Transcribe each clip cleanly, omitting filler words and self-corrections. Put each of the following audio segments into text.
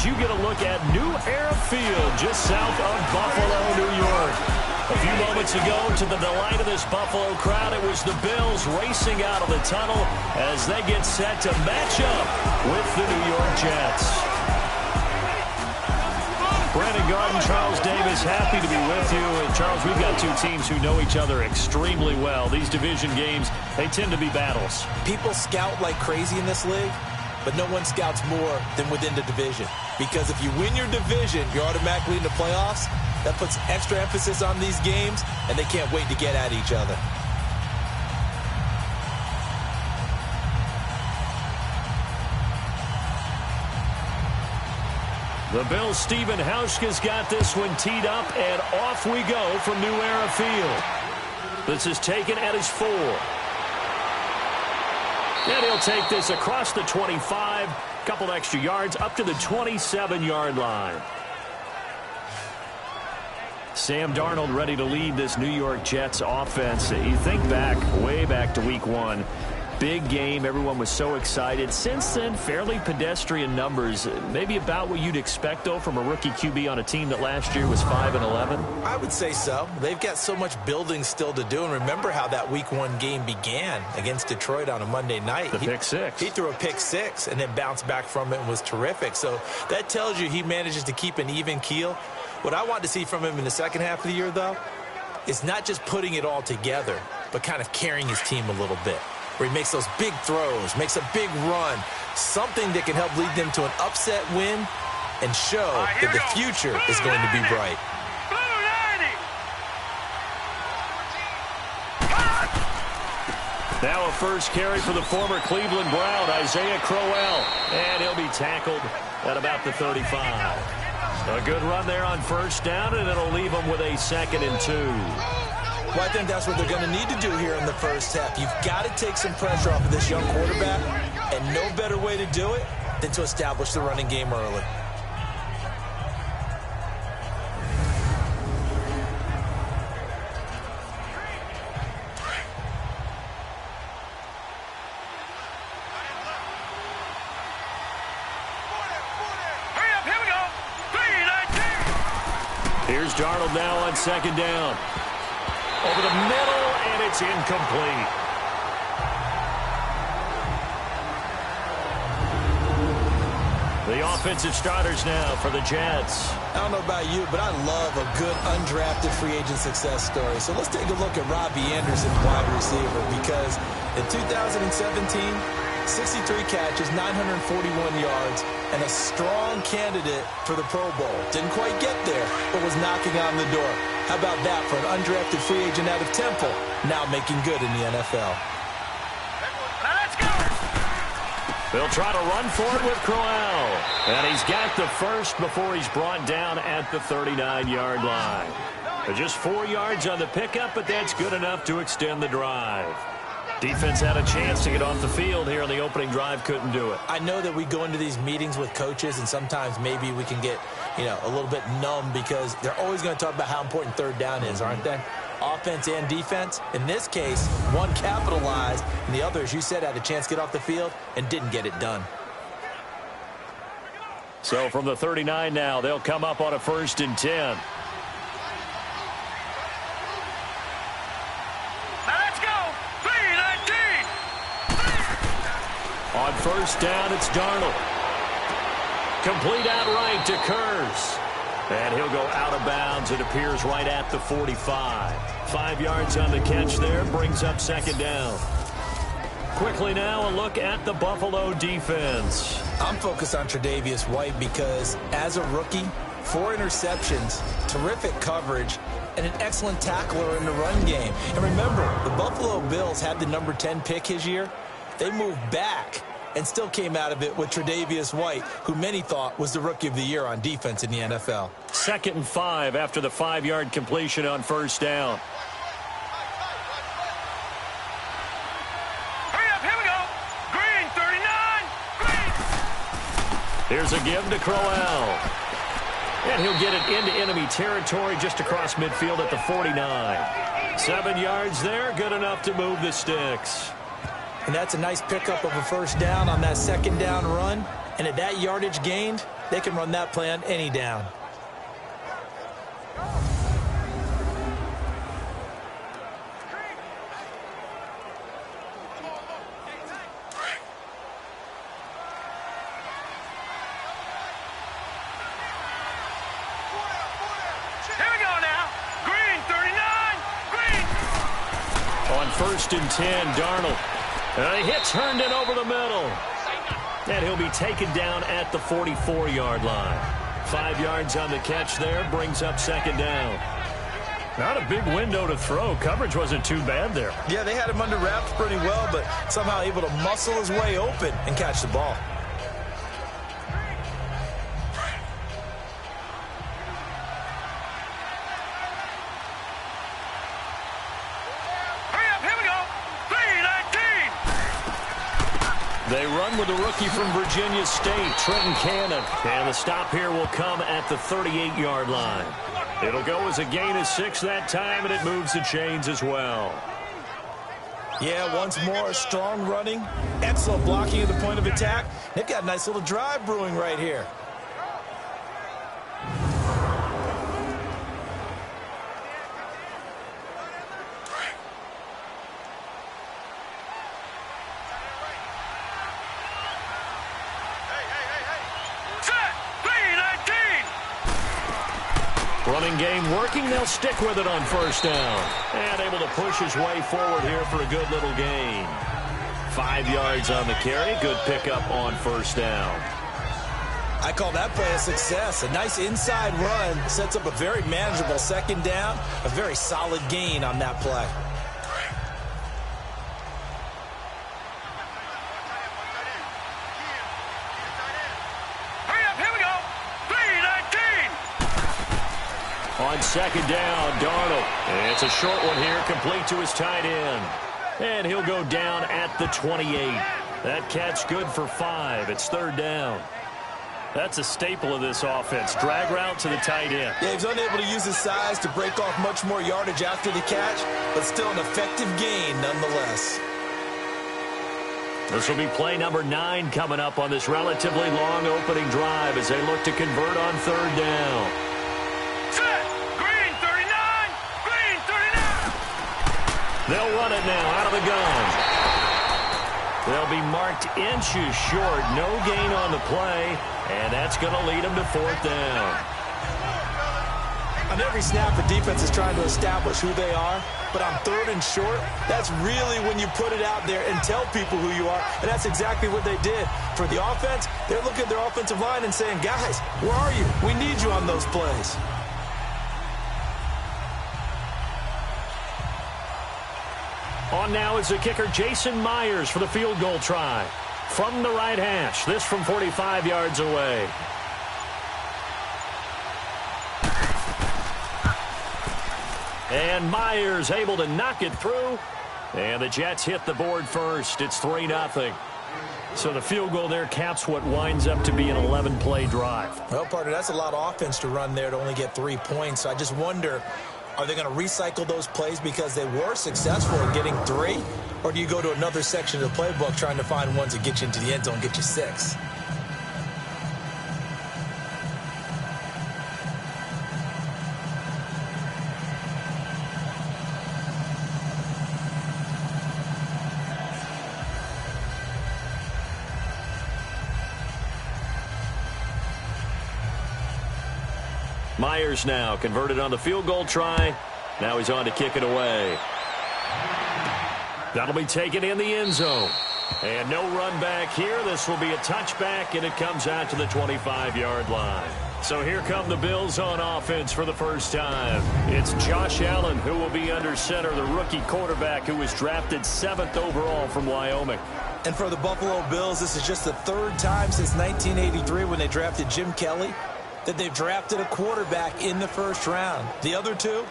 as you get a look at New Era Field just south of Buffalo, New York. A few moments ago, to the delight of this Buffalo crowd, it was the Bills racing out of the tunnel as they get set to match up with the New York Jets. Brandon Garden, Charles Davis, happy to be with you. And Charles, we've got two teams who know each other extremely well. These division games, they tend to be battles. People scout like crazy in this league, but no one scouts more than within the division. Because if you win your division, you're automatically in the playoffs. That puts extra emphasis on these games, and they can't wait to get at each other. The Bills' Stephen Hauschka's got this one teed up, and off we go from New Era Field. This is taken at his 4. And he'll take this across the 25, couple extra yards up to the 27-yard line. Sam Darnold ready to lead this New York Jets offense. You think back, way back to week 1. Big game. Everyone was so excited. Since then, fairly pedestrian numbers. Maybe about what you'd expect, though, from a rookie QB on a team that last year was 5-11? I would say so. They've got so much building still to do. And remember how that week 1 game began against Detroit on a Monday night. The pick six. He threw a pick 6 and then bounced back from it and was terrific. So that tells you he manages to keep an even keel. What I want to see from him in the second half of the year, though, is not just putting it all together, but kind of carrying his team a little bit. Where he makes those big throws, makes a big run, something that can help lead them to an upset win and show that the future is going to be bright. Now a first carry for the former Cleveland Brown, Isaiah Crowell. And he'll be tackled at about the 35. A good run there on first down, and it'll leave him with a 2nd and 2. Well, I think that's what they're going to need to do here in the first half. You've got to take some pressure off of this young quarterback, and no better way to do it than to establish the running game early. Here's Darnold now on 2nd down. Over the middle, and it's incomplete. The offensive starters now for the Jets. I don't know about you, but I love a good undrafted free agent success story. So let's take a look at Robbie Anderson, wide receiver, because in 2017, 63 catches, 941 yards, and a strong candidate for the Pro Bowl. Didn't quite get there, but was knocking on the door. How about that for an undrafted free agent out of Temple, now making good in the NFL? Let's go! They'll try to run for it with Crowell. And he's got the first before he's brought down at the 39-yard line. Just 4 yards on the pickup, but that's good enough to extend the drive. Defense had a chance to get off the field here on the opening drive, couldn't do it. I know that we go into these meetings with coaches, and sometimes maybe we can get, a little bit numb because they're always going to talk about how important third down is, aren't they? Offense and defense. In this case, one capitalized, and the other, as you said, had a chance to get off the field and didn't get it done. So from the 39 now, they'll come up on a 1st and 10. On first down, it's Darnold. Complete outright to Kurz. And he'll go out of bounds. It appears right at the 45. 5 yards on the catch there. Brings up 2nd down. Quickly now, a look at the Buffalo defense. I'm focused on Tre'Davious White because as a rookie, 4 interceptions, terrific coverage, and an excellent tackler in the run game. And remember, the Buffalo Bills had the number 10 pick his year. They moved back and still came out of it with Tre'Davious White, who many thought was the Rookie of the Year on defense in the NFL. 2nd and 5 after the 5-yard completion on first down. Hurry up, here we go. Green, 39. Green. Here's a give to Crowell. And he'll get it into enemy territory just across midfield at the 49. 7 yards there, good enough to move the sticks. And that's a nice pickup of a first down on that 2nd down run. And at that yardage gained, they can run that play on any down. First and 10, Darnold. He hits Herndon over the middle. And he'll be taken down at the 44-yard line. 5 yards on the catch there, brings up second down. Not a big window to throw. Coverage wasn't too bad there. Yeah, they had him under wraps pretty well, but somehow able to muscle his way open and catch the ball. They run with a rookie from Virginia State, Trenton Cannon. And the stop here will come at the 38-yard line. It'll go as a gain of 6 that time, and it moves the chains as well. Yeah, once more, strong running, excellent blocking at the point of attack. They've got a nice little drive brewing right here. Running game working. They'll stick with it on first down. And able to push his way forward here for a good little gain. 5 yards on the carry. Good pickup on first down. I call that play a success. A nice inside run sets up a very manageable second down. A very solid gain on that play. On second down, Darnold. It's a short one here, complete to his tight end. And he'll go down at the 28. That catch good for 5. It's third down. That's a staple of this offense. Drag route to the tight end. Yeah, he's unable to use his size to break off much more yardage after the catch, but still an effective gain nonetheless. This will be play number 9 coming up on this relatively long opening drive as they look to convert on third down. They'll run it now out of the gun. They'll be marked inches short. No gain on the play, and that's going to lead them to fourth down. On every snap, the defense is trying to establish who they are, but on third and short, that's really when you put it out there and tell people who you are, and that's exactly what they did. For the offense, they're looking at their offensive line and saying, guys, where are you? We need you on those plays. On now is the kicker, Jason Myers, for the field goal try. From the right hash, this from 45 yards away. And Myers able to knock it through. And the Jets hit the board first. It's 3-0. So the field goal there caps what winds up to be an 11-play drive. Well, partner, that's a lot of offense to run there to only get 3 points. So I just wonder, are they going to recycle those plays because they were successful in getting 3? Or do you go to another section of the playbook trying to find ones that get you into the end zone, get you 6? Myers now converted on the field goal try. Now he's on to kick it away. That'll be taken in the end zone. And no run back here. This will be a touchback, and it comes out to the 25-yard line. So here come the Bills on offense for the first time. It's Josh Allen who will be under center, the rookie quarterback who was drafted 7th overall from Wyoming. And for the Buffalo Bills, this is just the 3rd time since 1983 when they drafted Jim Kelly that they've drafted a quarterback in the first round. The other 2,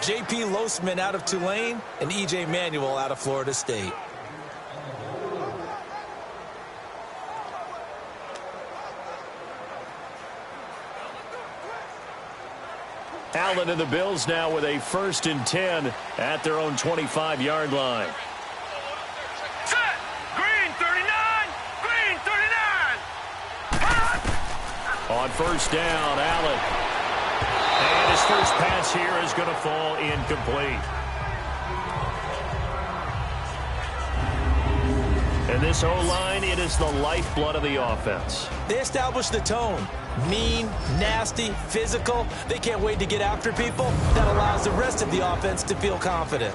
J.P. Losman out of Tulane and E.J. Manuel out of Florida State. Allen and the Bills now with a 1st and 10 at their own 25-yard line. Set. Green 39. Green 39. On first down, Allen. And his first pass here is going to fall incomplete. And this O-line, it is the lifeblood of the offense. They establish the tone. Mean, nasty, physical. They can't wait to get after people. That allows the rest of the offense to feel confident.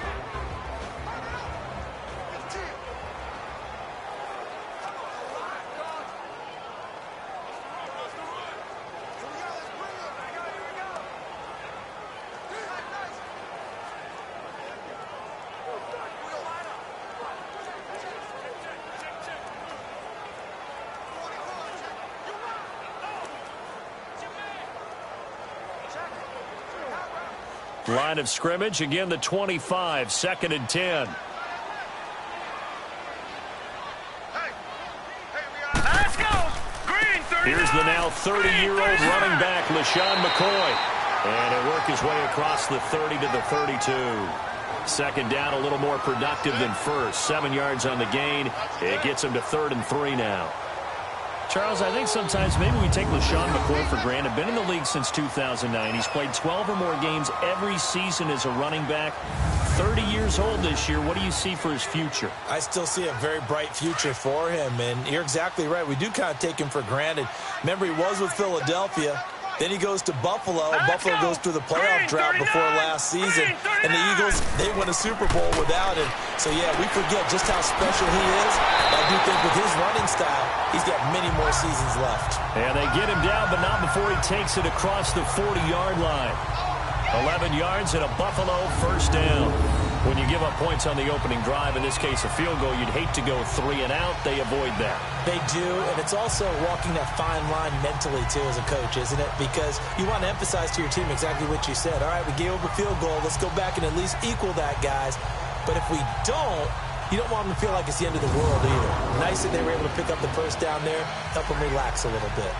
Line of scrimmage, again the 25, 2nd and 10. Let's go. Green, 39. Here's the now 30-year-old running back, LaShawn McCoy. And he'll work his way across the 30 to the 32. 2nd down, a little more productive than first. 7 yards on the gain. It gets him to 3rd and 3 now. Charles, I think sometimes maybe we take LaShawn McCoy for granted. Been in the league since 2009. He's played 12 or more games every season as a running back. 30 years old this year. What do you see for his future? I still see a very bright future for him, and you're exactly right. We do kind of take him for granted. Remember, he was with Philadelphia. Then he goes to Buffalo. Buffalo goes through the playoff drought before last season. And the Eagles, they won a Super Bowl without him. So, yeah, we forget just how special he is. I do think with his running style, he's got many more seasons left. And they get him down, but not before he takes it across the 40-yard line. 11 yards and a Buffalo first down. When you give up points on the opening drive, in this case a field goal, you'd hate to go 3 and out. They avoid that. They do, and it's also walking that fine line mentally, too, as a coach, isn't it? Because you want to emphasize to your team exactly what you said. All right, we gave up a field goal. Let's go back and at least equal that, guys. But if we don't, you don't want them to feel like it's the end of the world either. Nice that they were able to pick up the first down there, help them relax a little bit.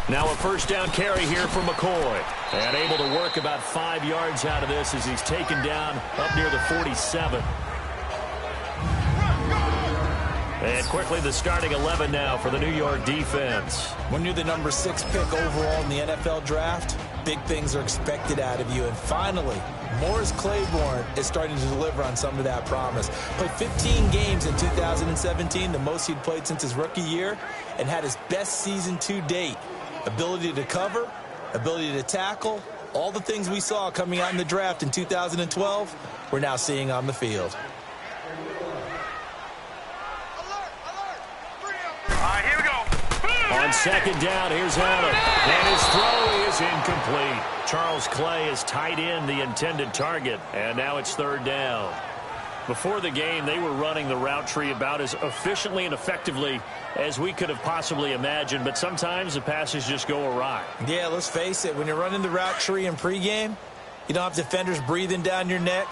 Now a first down carry here for McCoy. And able to work about 5 yards out of this as he's taken down up near the 47. And quickly the starting 11 now for the New York defense. When you're the number 6 pick overall in the NFL draft, big things are expected out of you. And finally, Morris Claiborne is starting to deliver on some of that promise. Played 15 games in 2017, the most he'd played since his rookie year, and had his best season to date. Ability to cover, ability to tackle, all the things we saw coming out in the draft in 2012, we're now seeing on the field. All right, here we go. On 2nd down, here's Allen. And his throw is incomplete. Charles Clay has tied in the intended target, and now it's 3rd down. Before the game, they were running the route tree about as efficiently and effectively as we could have possibly imagined, but sometimes the passes just go awry. Yeah, let's face it. When you're running the route tree in pregame, you don't have defenders breathing down your neck.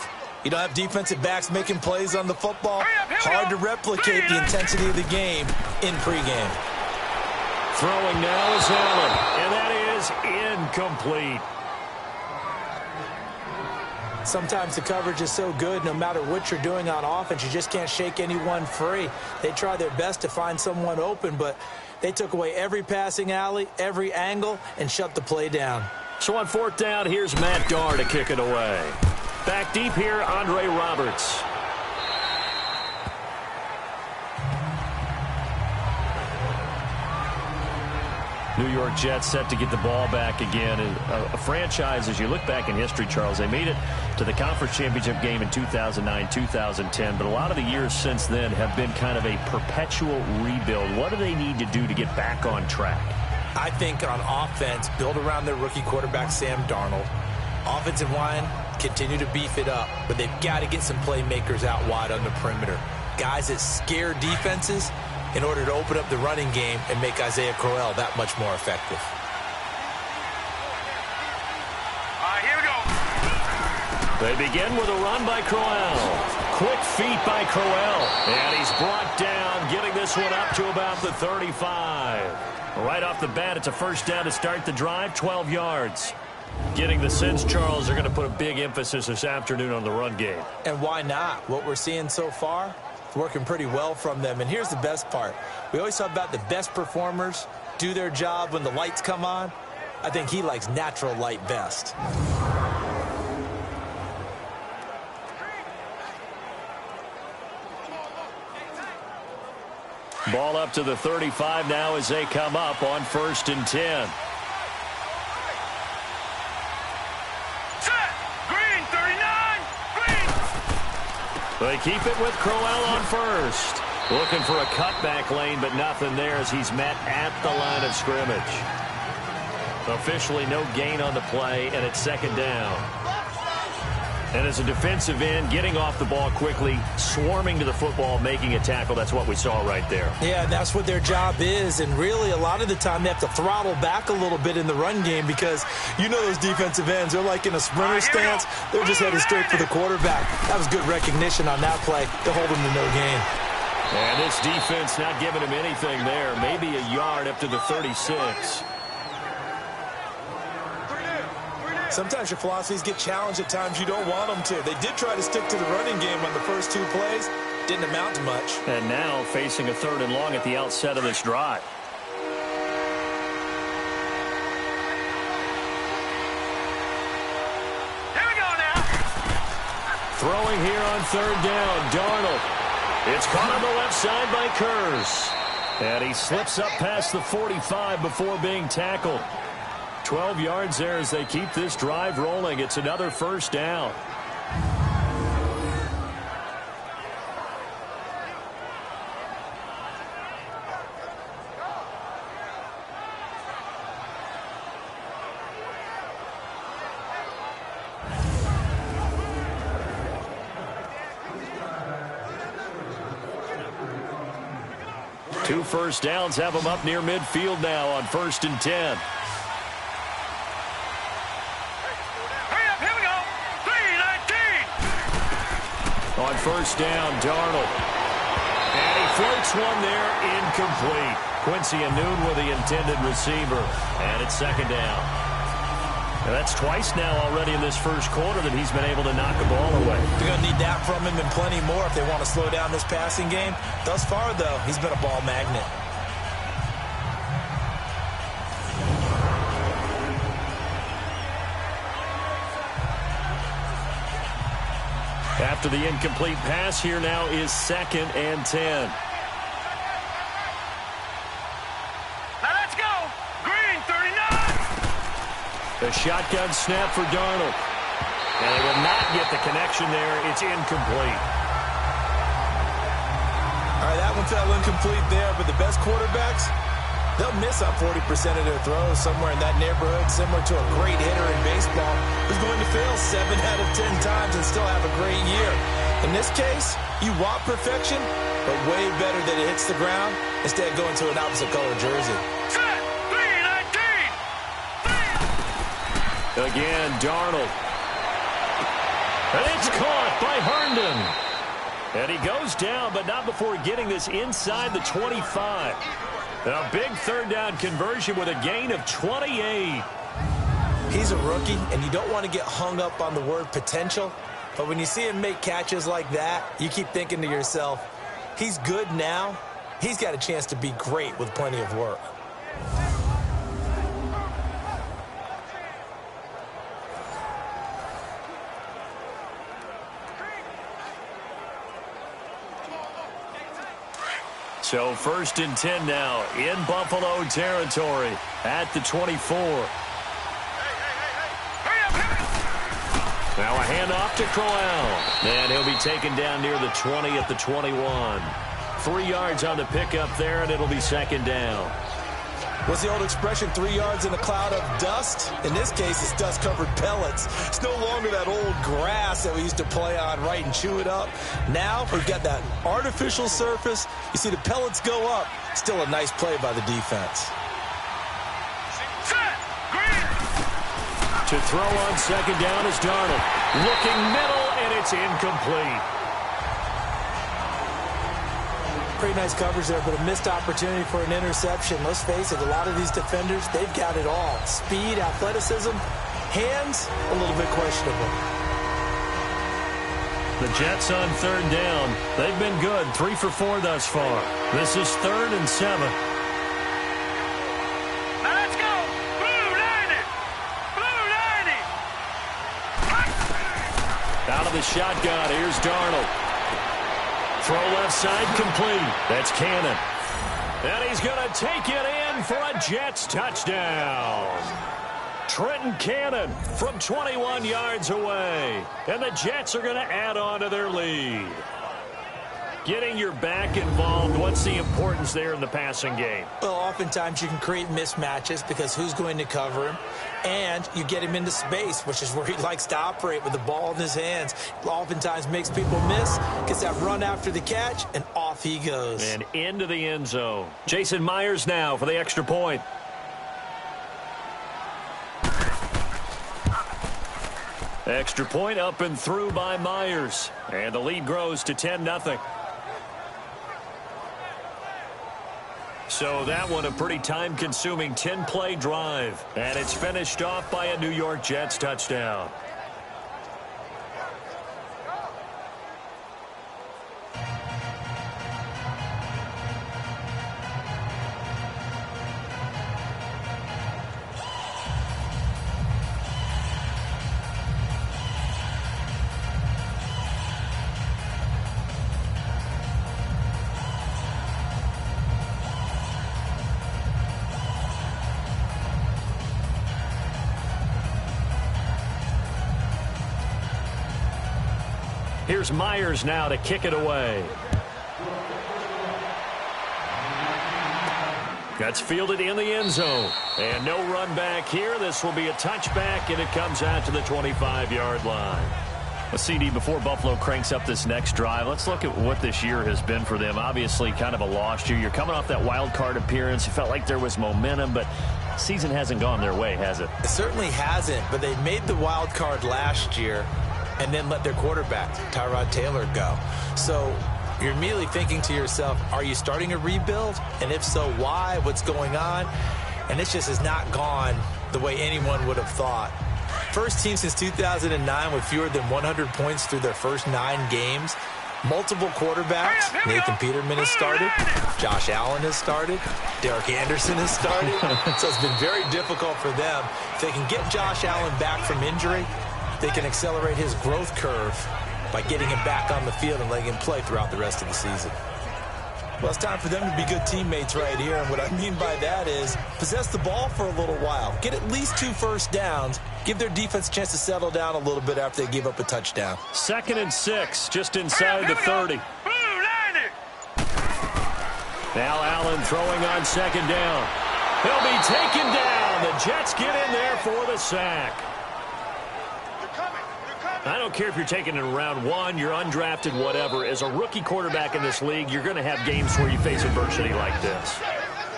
You don't have defensive backs making plays on the football. Hard to replicate the intensity of the game in pregame. Throwing now is Allen, and that is incomplete. Sometimes the coverage is so good, no matter what you're doing on offense, you just can't shake anyone free. They try their best to find someone open, but they took away every passing alley, every angle, and shut the play down. So on 4th down, here's Matt Garr to kick it away. Back deep here, Andre Roberts. New York Jets set to get the ball back again. A franchise, as you look back in history, Charles, they made it to the conference championship game in 2009, 2010, but a lot of the years since then have been kind of a perpetual rebuild. What do they need to do to get back on track? I think on offense, build around their rookie quarterback, Sam Darnold. Offensive line, continue to beef it up, but they've got to get some playmakers out wide on the perimeter. Guys that scare defenses in order to open up the running game and make Isaiah Crowell that much more effective. All right, here we go. They begin with a run by Crowell. Quick feet by Crowell. And he's brought down, getting this one up to about the 35. Right off the bat, it's a first down to start the drive, 12 yards. Getting the sense, Charles, they're going to put a big emphasis this afternoon on the run game. And why not? What we're seeing so far, it's working pretty well from them. And here's the best part. We always talk about the best performers do their job when the lights come on. I think he likes natural light best. Ball up to the 35 now as they come up on 1st and 10. Set. Green, 39. Green. They keep it with Crowell on first. Looking for a cutback lane, but nothing there as he's met at the line of scrimmage. Officially no gain on the play, and it's 2nd down. And as a defensive end, getting off the ball quickly, swarming to the football, making a tackle, that's what we saw right there. Yeah, that's what their job is, and really a lot of the time they have to throttle back a little bit in the run game because you know those defensive ends, they're like in a sprinter stance. They're just headed straight for the quarterback. That was good recognition on that play to hold them to no gain. And this defense not giving him anything there, maybe a yard up to the 36. Sometimes your philosophies get challenged at times you don't want them to. They did try to stick to the running game on the first 2 plays. Didn't amount to much. And now facing a 3rd and long at the outset of this drive. Here we go now. Throwing here on 3rd down, Darnold. It's caught on the left side by Kurz. And he slips up past the 45 before being tackled. 12 yards there as they keep this drive rolling. It's another 1st down. Two 1st downs have them up near midfield now on 1st and 10. On 1st down, Darnold. And he floats one there, incomplete. Quincy Anoon with the intended receiver. And it's 2nd down. And that's twice now already in this first quarter that he's been able to knock the ball away. They're going to need that from him and plenty more if they want to slow down this passing game. Thus far, though, he's been a ball magnet. After the incomplete pass, here now is 2nd and 10. Now let's go. Green, 39. The shotgun snap for Darnold. And they will not get the connection there. It's incomplete. All right, that one fell incomplete there, but the best quarterbacks, they'll miss on 40% of their throws somewhere in that neighborhood, similar to a great hitter in baseball who's going to fail 7 out of 10 times and still have a great year. In this case, you want perfection, but way better that it hits the ground instead of going to an opposite color jersey. Set. 3-19. Again, Darnold. And it's caught by Herndon. And he goes down, but not before getting this inside the 25. A big 3rd down conversion with a gain of 28. He's a rookie, and you don't want to get hung up on the word potential. But when you see him make catches like that, you keep thinking to yourself, he's good now. He's got a chance to be great with plenty of work. So 1st and 10 now in Buffalo territory at the 24. Now a handoff to Crowell. And he'll be taken down near the 20 at the 21. 3 yards on the pickup there, and it'll be 2nd down. What's the old expression, 3 yards in a cloud of dust? In this case, it's dust-covered pellets. It's no longer that old grass that we used to play on, right, and chew it up. Now we've got that artificial surface. You see the pellets go up. Still a nice play by the defense. Set. Green. To throw on 2nd down is Darnold. Looking middle, and it's incomplete. pretty nice coverage there, but a missed opportunity for an interception. Let's face it, a lot of these defenders, they've got it all. Speed, athleticism, hands, a little bit questionable. The Jets on third down. They've been good, 3 for 4 thus far. This is 3rd and 7. Now let's go. Blue 90. Blue 90. Out of the shotgun, here's Darnold. Throw left side, complete. That's Cannon. And he's going to take it in for a Jets touchdown. Trenton Cannon from 21 yards away. And the Jets are going to add on to their lead. Getting your back involved, what's the importance there in the passing game? Well, oftentimes you can create mismatches because who's going to cover him? And you get him into space, which is where he likes to operate with the ball in his hands. Oftentimes makes people miss, gets that run after the catch, and off he goes. And into the end zone. Jason Myers now for the extra point. Extra point up and through by Myers. And the lead grows to 10-0. So that one a pretty time-consuming 10-play drive. And it's finished off by a New York Jets touchdown. Here's Myers now to kick it away. That's fielded in the end zone. And no run back here. This will be a touchback, and it comes out to the 25-yard line. Well, CD, before Buffalo cranks up this next drive, let's look at what this year has been for them. Obviously, kind of a lost year. You're coming off that wild card appearance. It felt like there was momentum, but the season hasn't gone their way, has it? It certainly hasn't, but they made the wild card last year and then let their quarterback, Tyrod Taylor, go. So you're immediately thinking to yourself, are you starting a rebuild? And if so, why? What's going on? And this just has not gone the way anyone would have thought. First team since 2009 with fewer than 100 points through their first 9 games. Multiple quarterbacks. Nathan Peterman has started. Josh Allen has started. Derek Anderson has started. So it's been very difficult for them. If they can get Josh Allen back from injury, they can accelerate his growth curve by getting him back on the field and letting him play throughout the rest of the season. Well, it's time for them to be good teammates right here. And what I mean by that is possess the ball for a little while. Get at least 2 first downs. Give their defense a chance to settle down a little bit after they give up a touchdown. 2nd and 6, just inside the 30. Now Allen throwing on 2nd down. He'll be taken down. The Jets get in there for the sack. I don't care if you're taking it in round 1, you're undrafted, whatever. As a rookie quarterback in this league, you're going to have games where you face adversity like this.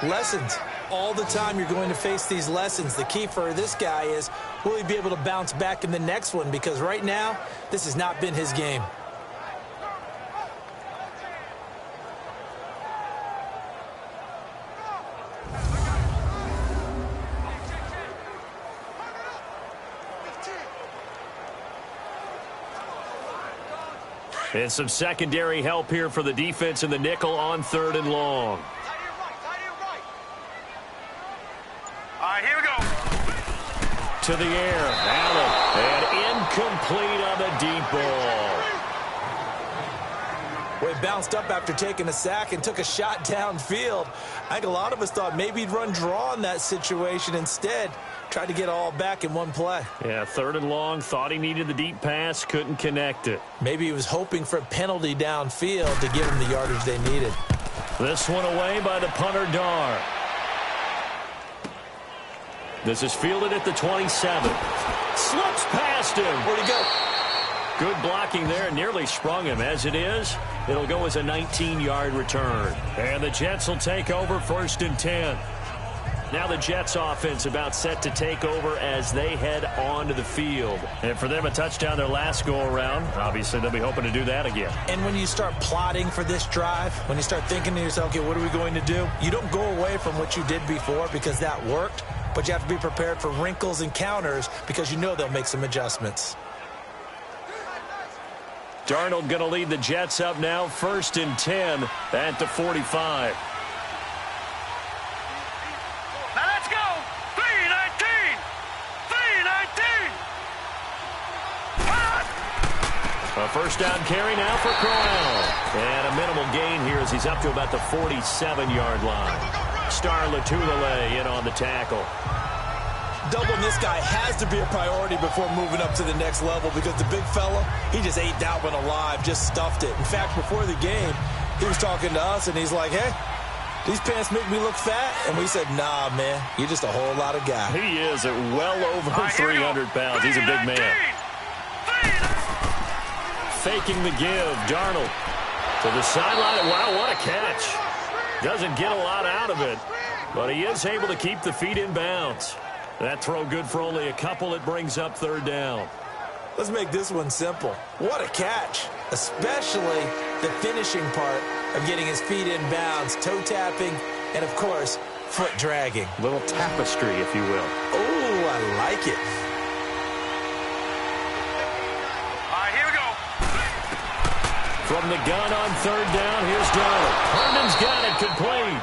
Lessons. All the time you're going to face these lessons. The key for this guy is, will he be able to bounce back in the next one? Because right now, this has not been his game. And some secondary help here for the defense in the nickel on 3rd and long. All right, here we go. To the air, Allen, and incomplete on the deep ball. Well, he bounced up after taking a sack and took a shot downfield. I think a lot of us thought maybe he'd run draw in that situation instead. Tried to get all back in one play. Yeah, 3rd and long, thought he needed the deep pass, couldn't connect it. Maybe he was hoping for a penalty downfield to give him the yardage they needed. This one away by the punter, Dar. This is fielded at the 27. Slips past him. Where'd he go? Good blocking there, nearly sprung him. As it is, it'll go as a 19-yard return. And the Jets will take over 1st and 10. Now the Jets offense about set to take over as they head onto the field. And for them, a touchdown their last go-around. Obviously, they'll be hoping to do that again. And when you start plotting for this drive, when you start thinking to yourself, okay, what are we going to do? You don't go away from what you did before because that worked, but you have to be prepared for wrinkles and counters because you know they'll make some adjustments. Darnold going to lead the Jets up now, 1st and 10 at the 45. Now let's go. 3-19. 3-19. A first down carry now for Crowell. And a minimal gain here as he's up to about the 47-yard line. Star Latulele in on the tackle. Doubling this guy has to be a priority before moving up to the next level because the big fella, he just ate that one alive, just stuffed it. In fact, before the game, he was talking to us, and he's like, hey, these pants make me look fat? And we said, nah, man, you're just a whole lot of guy. He is at well over 300 pounds. He's a big man. Faking the give, Darnold to the sideline. Wow, what a catch. Doesn't get a lot out of it, but he is able to keep the feet in bounds. That throw good for only a couple. It brings up 3rd down. Let's make this one simple. What a catch, especially the finishing part of getting his feet in bounds, toe tapping, and, of course, foot dragging. Little tapestry, if you will. Oh, I like it. All right, here we go. From the gun on 3rd down, here's Darnold. Herndon's got it complete.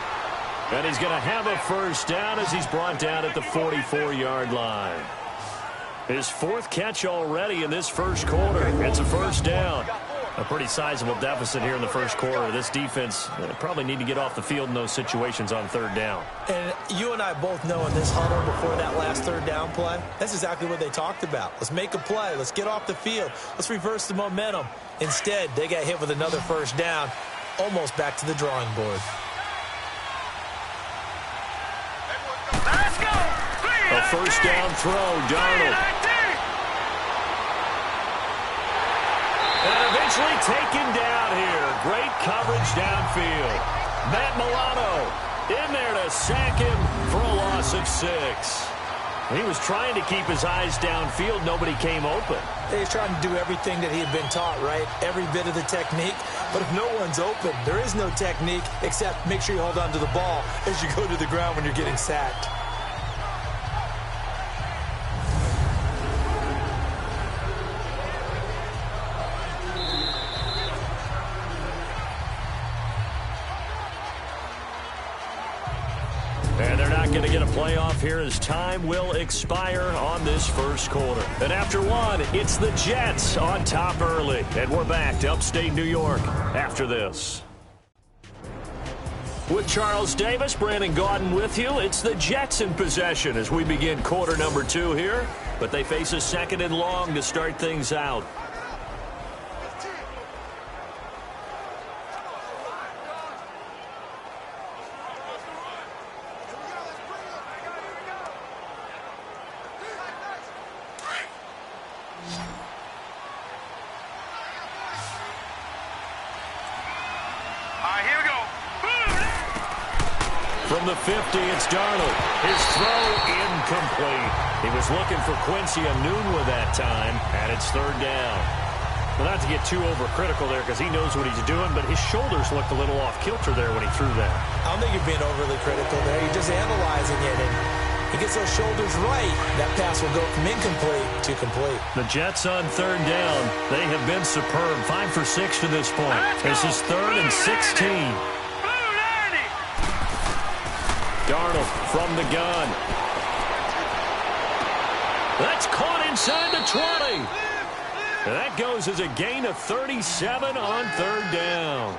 And he's going to have a first down as he's brought down at the 44-yard line. His 4th catch already in this first quarter. It's a first down. A pretty sizable deficit here in the first quarter. This defense probably need to get off the field in those situations on 3rd down. And you and I both know in this huddle before that last 3rd down play, that's exactly what they talked about. Let's make a play. Let's get off the field. Let's reverse the momentum. Instead, they got hit with another first down, almost back to the drawing board. Let's go. A first down throw, Darnold. And eventually taken down here. Great coverage downfield. Matt Milano in there to sack him for a loss of 6. He was trying to keep his eyes downfield. Nobody came open. He's trying to do everything that he had been taught, right? Every bit of the technique. But if no one's open, there is no technique except make sure you hold on to the ball as you go to the ground when you're getting sacked. And they're not going to get a playoff here as time will expire on this first quarter. And after one, it's the Jets on top early. And we're back to upstate New York after this. With Charles Davis, Brandon Gaudin with you. It's the Jets in possession as we begin quarter number 2 here. But they face a 2nd and long to start things out. From the 50, it's Darnold. His throw incomplete. He was looking for Quincy Enunwa that time, and it's 3rd down. Well, not to get too overcritical there because he knows what he's doing, but his shoulders looked a little off kilter there when he threw that. I don't think you're being overly critical there. You're just analyzing it, and he gets those shoulders right. That pass will go from incomplete to complete. The Jets on 3rd down. They have been superb. 5 for 6 to this point. This is 3rd and 16. Darnold from the gun. That's caught inside the 20. And that goes as a gain of 37 on 3rd down.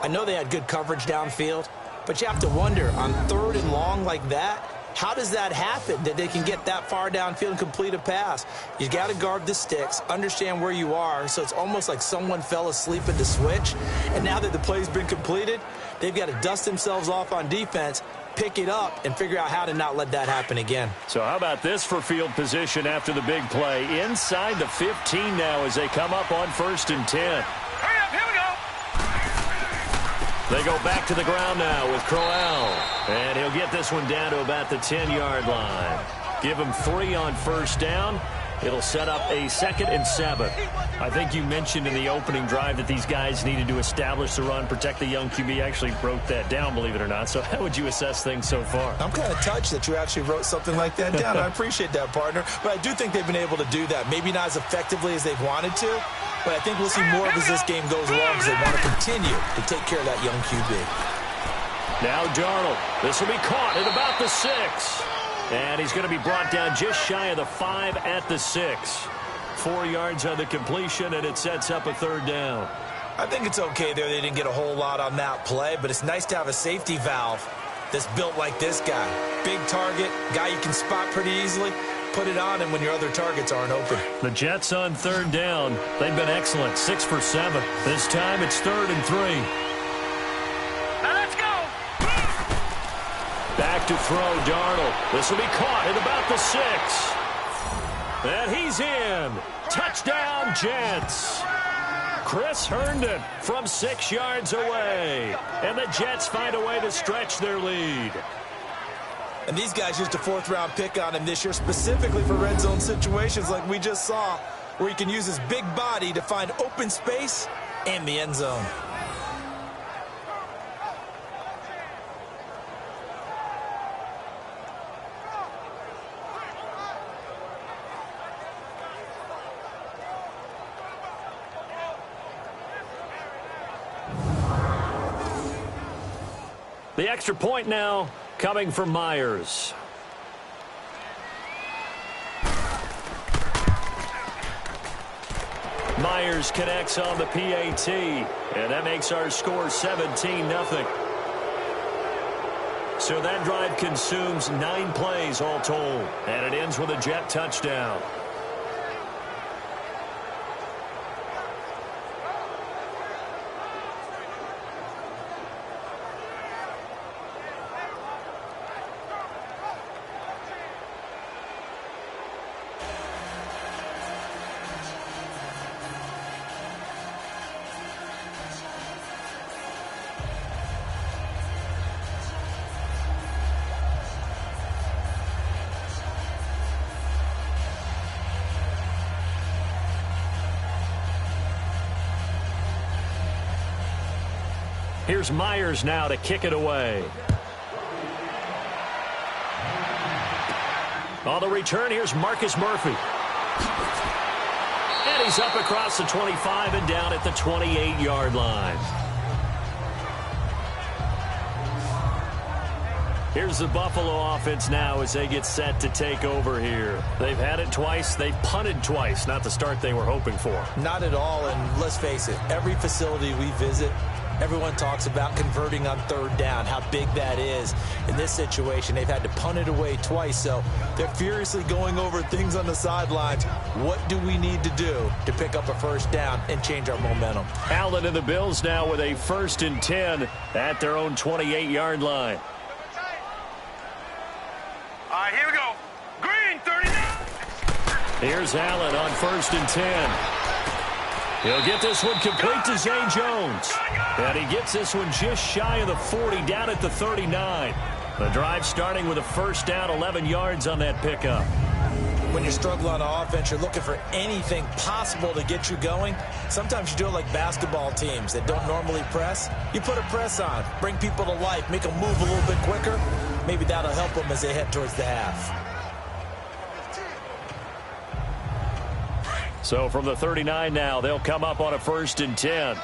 I know they had good coverage downfield, but you have to wonder, on 3rd and long like that, how does that happen, that they can get that far downfield and complete a pass? You got to guard the sticks, understand where you are, so it's almost like someone fell asleep at the switch, and now that the play's been completed, they've got to dust themselves off on defense, pick it up, and figure out how to not let that happen again. So how about this for field position after the big play? Inside the 15 now as they come up on 1st and 10. Hurry up, here we go. They go back to the ground now with Crowell. And he'll get this one down to about the 10-yard line. Give him 3 on first down. It'll set up a 2nd and 7. I think you mentioned in the opening drive that these guys needed to establish the run, protect the young QB. Actually broke that down, believe it or not. So how would you assess things so far? I'm kind of touched that you actually wrote something like that down. I appreciate that, partner. But I do think they've been able to do that. Maybe not as effectively as they've wanted to, but I think we'll see more of as this game goes along because they want to continue to take care of that young QB. Now Darnold. This will be caught at about the 6. And he's going to be brought down just shy of the 5 at the 6. 4 yards on the completion, and it sets up a 3rd down. I think it's okay there. They didn't get a whole lot on that play, but it's nice to have a safety valve that's built like this guy. Big target, guy you can spot pretty easily. Put it on him when your other targets aren't open. The Jets on 3rd down. They've been excellent, 6 for 7. This time it's 3rd and 3. Now let's go. Back to throw, Darnold. This will be caught at about the 6. And he's in. Touchdown, Jets. Chris Herndon from 6 yards away. And the Jets find a way to stretch their lead. And these guys used a 4th-round pick on him this year specifically for red zone situations like we just saw, where he can use his big body to find open space and the end zone. The extra point now coming from Myers. Myers connects on the PAT, and that makes our score 17-0. So that drive consumes 9 plays all told, and it ends with a Jet touchdown. Here's Myers now to kick it away. On the return, here's Marcus Murphy. And he's up across the 25 and down at the 28-yard line. Here's the Buffalo offense now as they get set to take over here. They've had it twice. They've punted twice. Not the start they were hoping for. Not at all, and let's face it, every facility we visit, everyone talks about converting on 3rd down, how big that is. In this situation, they've had to punt it away twice, so they're furiously going over things on the sidelines. What do we need to do to pick up a 1st down and change our momentum? Allen and the Bills now with a 1st and 10 at their own 28-yard line. All right, here we go. Green, 39. Here's Allen on 1st and 10. He'll get this one complete to Zay Jones. And he gets this one just shy of the 40, down at the 39. The drive starting with a 1st down, 11 yards on that pickup. When you're struggling on offense, you're looking for anything possible to get you going. Sometimes you do it like basketball teams that don't normally press. You put a press on, bring people to life, make them move a little bit quicker. Maybe that'll help them as they head towards the half. So from the 39 now, they'll come up on a 1st and 10.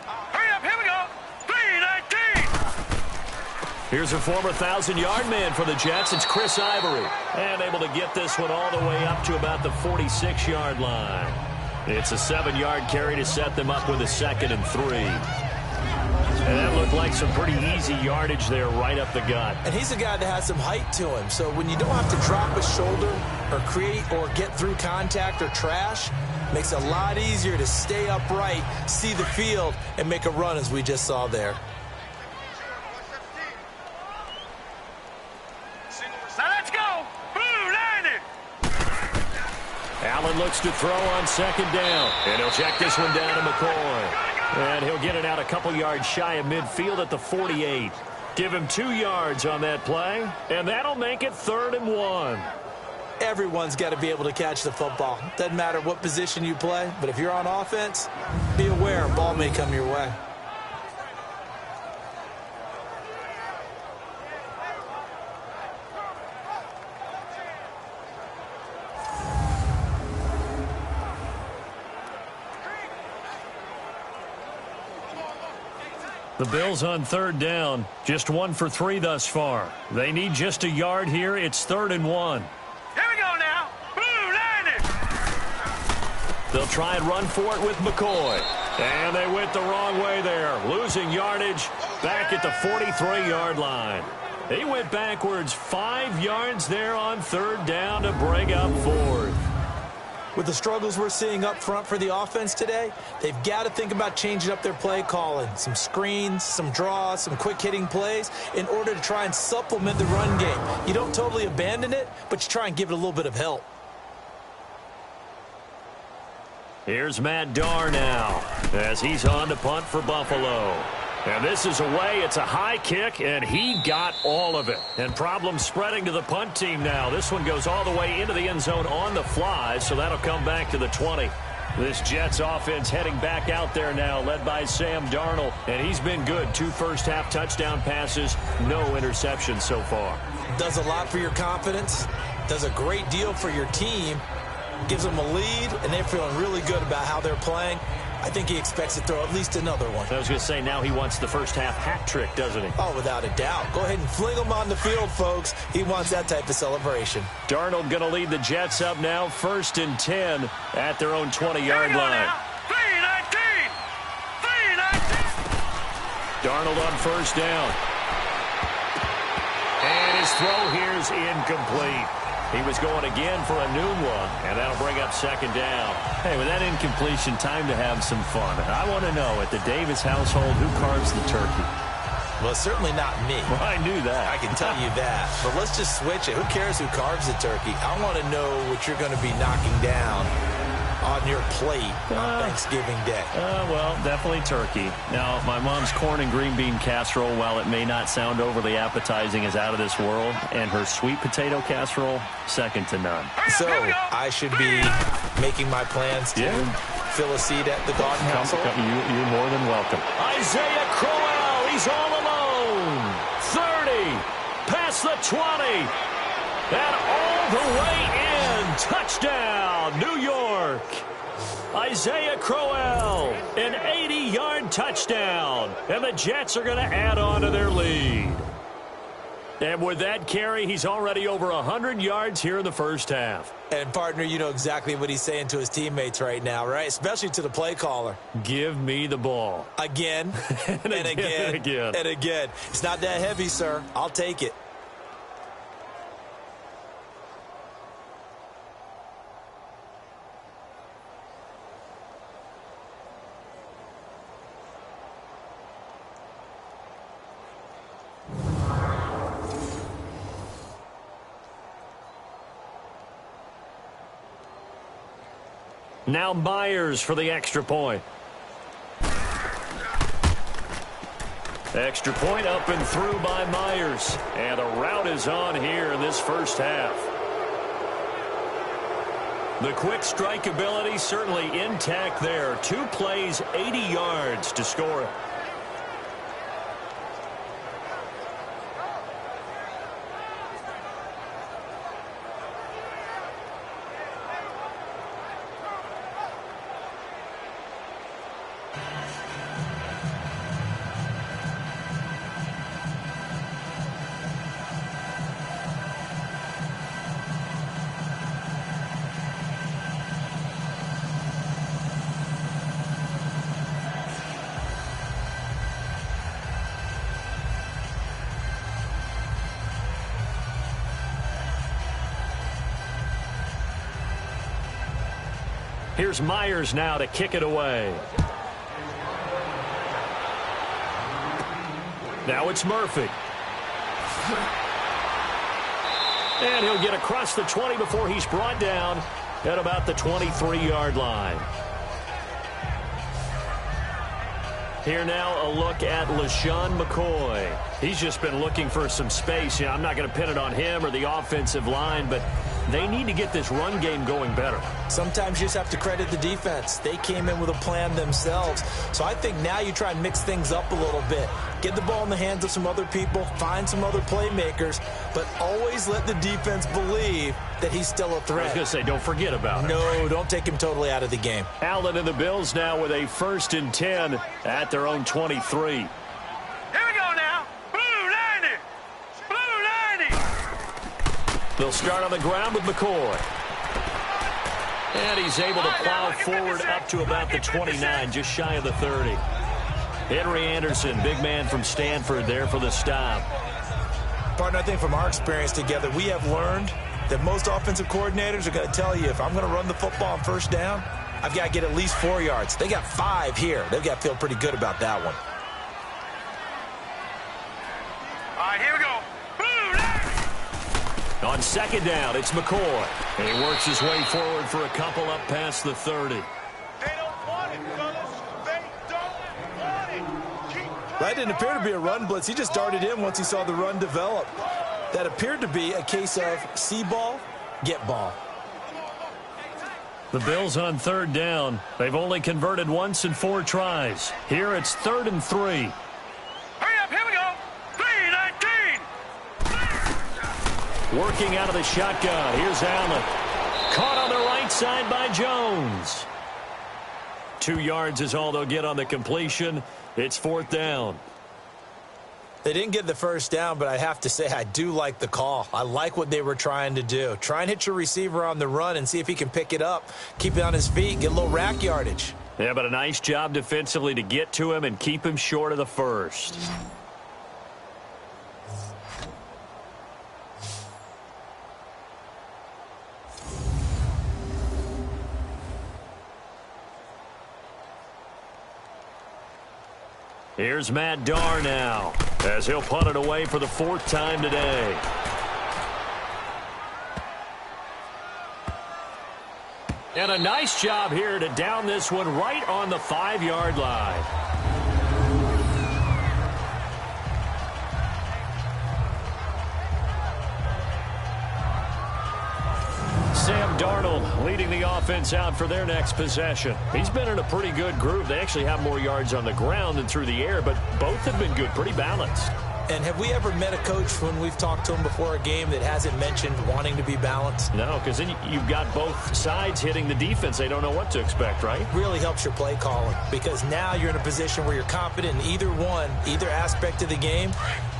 Hurry up, here we go. 3-19. Here's a former 1,000-yard man for the Jets. It's Chris Ivory. And able to get this one all the way up to about the 46-yard line. It's a 7-yard carry to set them up with a 2nd and 3. And that looked like some pretty easy yardage there right up the gut. And he's a guy that has some height to him. So when you don't have to drop a shoulder or create or get through contact or trash, makes it a lot easier to stay upright, see the field, and make a run as we just saw there. Now let's go. Blue, 90. Allen looks to throw on 2nd down. And he'll check this one down to McCoy. And he'll get it out a couple yards shy of midfield at the 48. Give him 2 yards on that play, and that'll make it 3rd and 1. Everyone's got to be able to catch the football. Doesn't matter what position you play, but if you're on offense, be aware a ball may come your way. The Bills on 3rd down, just 1 for 3 thus far. They need just a yard here. It's 3rd and 1. Here we go now. Blue landed. They'll try and run for it with McCoy. And they went the wrong way there, losing yardage back at the 43-yard line. He went backwards 5 yards there on 3rd down to bring up 4th. With the struggles we're seeing up front for the offense today, they've got to think about changing up their play calling. Some screens, some draws, some quick-hitting plays in order to try and supplement the run game. You don't totally abandon it, but you try and give it a little bit of help. Here's Matt Darr now as he's on to punt for Buffalo. And this is away. It's a high kick, and he got all of it. And problems spreading to the punt team now. This one goes all the way into the end zone on the fly, so that'll come back to the 20. This Jets offense heading back out there now, led by Sam Darnold. And he's been good. 2 first-half touchdown passes, no interceptions so far. Does a lot for your confidence, does a great deal for your team, gives them a lead, and they're feeling really good about how they're playing. I think he expects to throw at least another one. I was going to say, now he wants the first-half hat trick, doesn't he? Oh, without a doubt. Go ahead and fling him on the field, folks. He wants that type of celebration. Darnold going to lead the Jets up now, 1st and 10 at their own 20-yard line. 3-19. Darnold on 1st down. And his throw here is incomplete. He was going again for a noon one, and that'll bring up 2nd down. Hey, with that incompletion, time to have some fun. I want to know, at the Davis household, who carves the turkey? Well, certainly not me. Well, I knew that. I can tell you that. But let's just switch it. Who cares who carves the turkey? I want to know what you're going to be knocking down on your plate on Thanksgiving Day. Well, definitely turkey. Now, my mom's corn and green bean casserole, while it may not sound overly appetizing, is out of this world. And her sweet potato casserole, second to none. So I should be making my plans to fill a seat at the garden household? You're more than welcome. Isaiah Crowell, he's all alone. 30, past the 20, and all the way in. Touchdown, New York. Isaiah Crowell, an 80-yard touchdown. And the Jets are going to add on to their lead. And with that carry, he's already over 100 yards here in the first half. And, partner, you know exactly what he's saying to his teammates right now, right? Especially to the play caller. Give me the ball. Again, and again, and again. It's not that heavy, sir. I'll take it. Now Myers for the extra point. Extra point up and through by Myers. And the route is on here in this first half. The quick strike ability certainly intact there. 2 plays, 80 yards to score it. Here's Myers now to kick it away. Now it's Murphy. And he'll get across the 20 before he's brought down at about the 23-yard line. Here now, a look at LaShawn McCoy. He's just been looking for some space. I'm not going to pin it on him or the offensive line, but they need to get this run game going better. Sometimes you just have to credit the defense. They came in with a plan themselves. So I think now you try and mix things up a little bit. Get the ball in the hands of some other people, find some other playmakers, but always let the defense believe that he's still a threat. I was going to say, don't forget about it. No, don't take him totally out of the game. Allen and the Bills now with a 1st and 10 at their own 23. Here we go now. Blue 90. Blue 90. They'll start on the ground with McCoy. And he's able to plow forward up to about the 29, just shy of the 30. Henry Anderson, big man from Stanford there for the stop. Partner, I think from our experience together, we have learned that most offensive coordinators are going to tell you, if I'm going to run the football on 1st down, I've got to get at least 4 yards. They got 5 here. They've got to feel pretty good about that one. All right, here we go. Blue 90. On 2nd down, it's McCoy. And he works his way forward for a couple up past the 30. They don't want it, fellas. They don't want it. That didn't appear to be a run blitz. He just darted in once he saw the run develop. That appeared to be a case of see ball, get ball. The Bills on 3rd down. They've only converted once in 4 tries. Here it's 3rd and 3. Hurry up, here we go. 3-19. Working out of the shotgun. Here's Allen. Caught on the right side by Jones. 2 yards is all they'll get on the completion. It's 4th down. They didn't get the 1st down, but I have to say I do like the call. I like what they were trying to do. Try and hit your receiver on the run and see if he can pick it up. Keep it on his feet, get a little rack yardage. Yeah, but a nice job defensively to get to him and keep him short of the 1st. Here's Matt Darr now, as he'll punt it away for the 4th time today. And a nice job here to down this one right on the 5-yard line. Sam Darnold leading the offense out for their next possession. He's been in a pretty good group. They actually have more yards on the ground than through the air, but both have been good, pretty balanced. And have we ever met a coach when we've talked to him before a game that hasn't mentioned wanting to be balanced? No, because then you've got both sides hitting the defense. They don't know what to expect, right? Really helps your play calling, because now you're in a position where you're confident in either aspect of the game.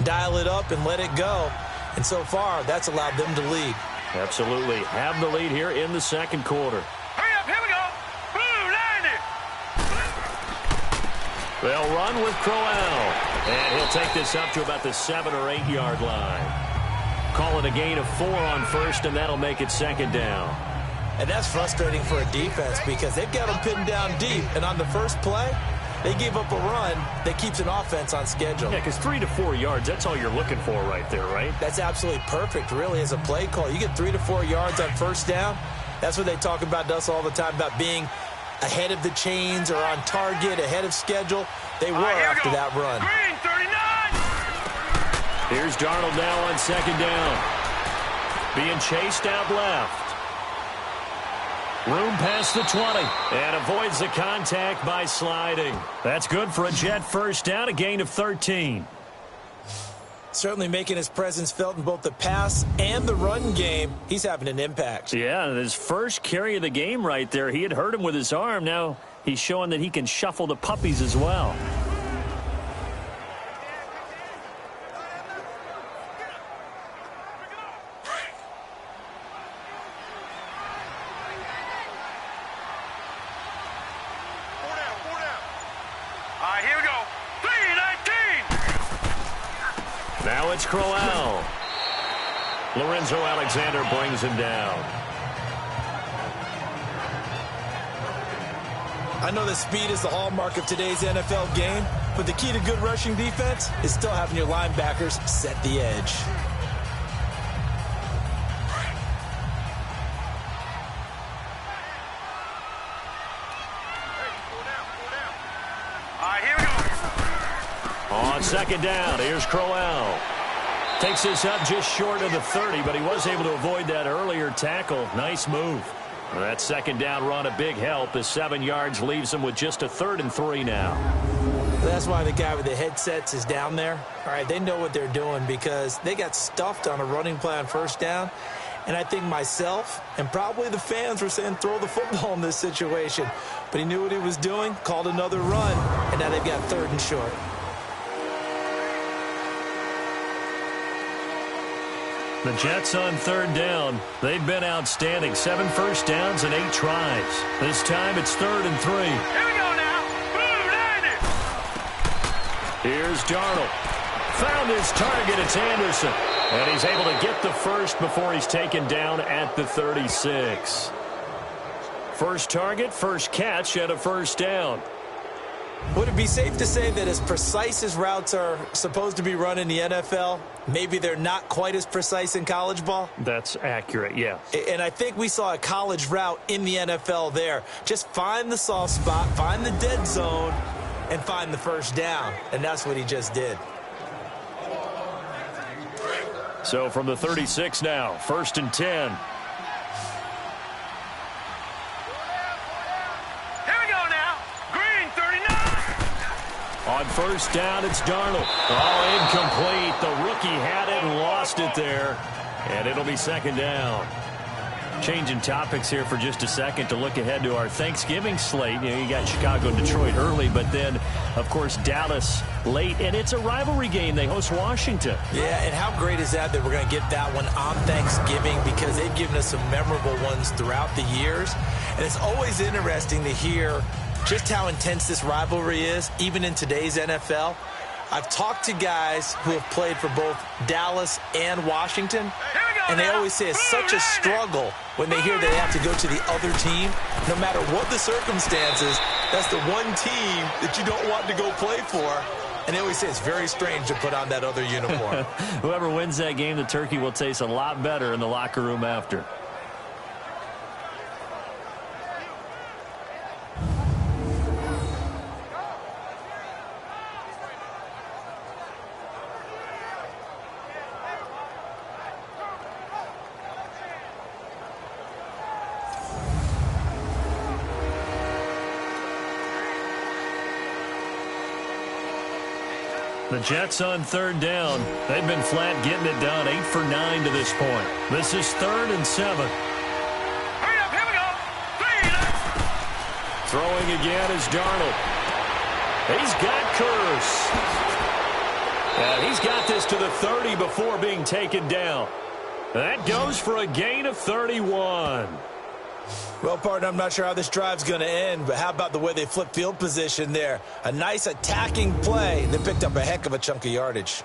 Dial it up and let it go. And so far, that's allowed them to lead. Absolutely. Have the lead here in the 2nd quarter. Hurry up, here we go. Blue 90. They'll run with Crowell. And he'll take this up to about the 7- or 8-yard line. Call it a gain of 4 on 1st, and that'll make it 2nd down. And that's frustrating for a defense because they've got them pinned down deep. And on the first play, they gave up a run that keeps an offense on schedule. Yeah, because 3 to 4 yards, that's all you're looking for right there, right? That's absolutely perfect, really, as a play call. You get 3 to 4 yards on 1st down. That's what they talk about to us all the time, about being ahead of the chains or on target, ahead of schedule. They were after that run. Green 39. Here's Darnold now on 2nd down. Being chased out left. Room past the 20, and avoids the contact by sliding. That's good for a Jet 1st down, a gain of 13. Certainly making his presence felt in both the pass and the run game. He's having an impact. Yeah, his first carry of the game right there. He had hurt him with his arm. Now he's showing that he can shuffle the puppies as well. Now it's Crowell. Lorenzo Alexander brings him down. I know that speed is the hallmark of today's NFL game, but the key to good rushing defense is still having your linebackers set the edge. All right, here we go. On second down, here's Crowell. Takes this up just short of the 30, but he was able to avoid that earlier tackle. Nice move. Well, that second down run a big help. The 7 yards leaves him with just a 3rd and 3 now. That's why the guy with the headsets is down there. All right, they know what they're doing because they got stuffed on a running play on first down. And I think myself and probably the fans were saying throw the football in this situation. But he knew what he was doing, called another run, and now they've got 3rd and short. The Jets on 3rd down. They've been outstanding. 7 first downs and 8 tries. This time it's 3rd and 3. Here we go now. Blue 90. Here's Darnold. Found his target. It's Anderson. And he's able to get the first before he's taken down at the 36. First target, first catch at a first down. Would it be safe to say that as precise as routes are supposed to be run in the NFL, maybe they're not quite as precise in college ball? That's accurate, yeah. And I think we saw a college route in the NFL there. Just find the soft spot, find the dead zone, and find the first down. And that's what he just did. So from the 36 now, 1st and 10. On first down, it's Darnold. Oh, incomplete. The rookie had it and lost it there. And it'll be 2nd down. Changing topics here for just a second to look ahead to our Thanksgiving slate. You know, you got Chicago and Detroit early, but then, of course, Dallas late. And it's a rivalry game. They host Washington. Yeah, and how great is that we're going to get that one on Thanksgiving because they've given us some memorable ones throughout the years. And it's always interesting to hear just how intense this rivalry is, even in today's NFL. I've talked to guys who have played for both Dallas and Washington, and they always say it's such a struggle when they hear they have to go to the other team. No matter what the circumstances, that's the one team that you don't want to go play for. And they always say it's very strange to put on that other uniform. Whoever wins that game, the turkey will taste a lot better in the locker room after. The Jets on 3rd down. They've been flat getting it done. 8 for 9 to this point. This is 3rd and 7. Hurry up, here we go. 3. Throwing again is Darnold. He's got Curse. And he's got this to the 30 before being taken down. That goes for a gain of 31. Well, partner, I'm not sure how this drive's going to end, but how about the way they flip field position there? A nice attacking play. They picked up a heck of a chunk of yardage.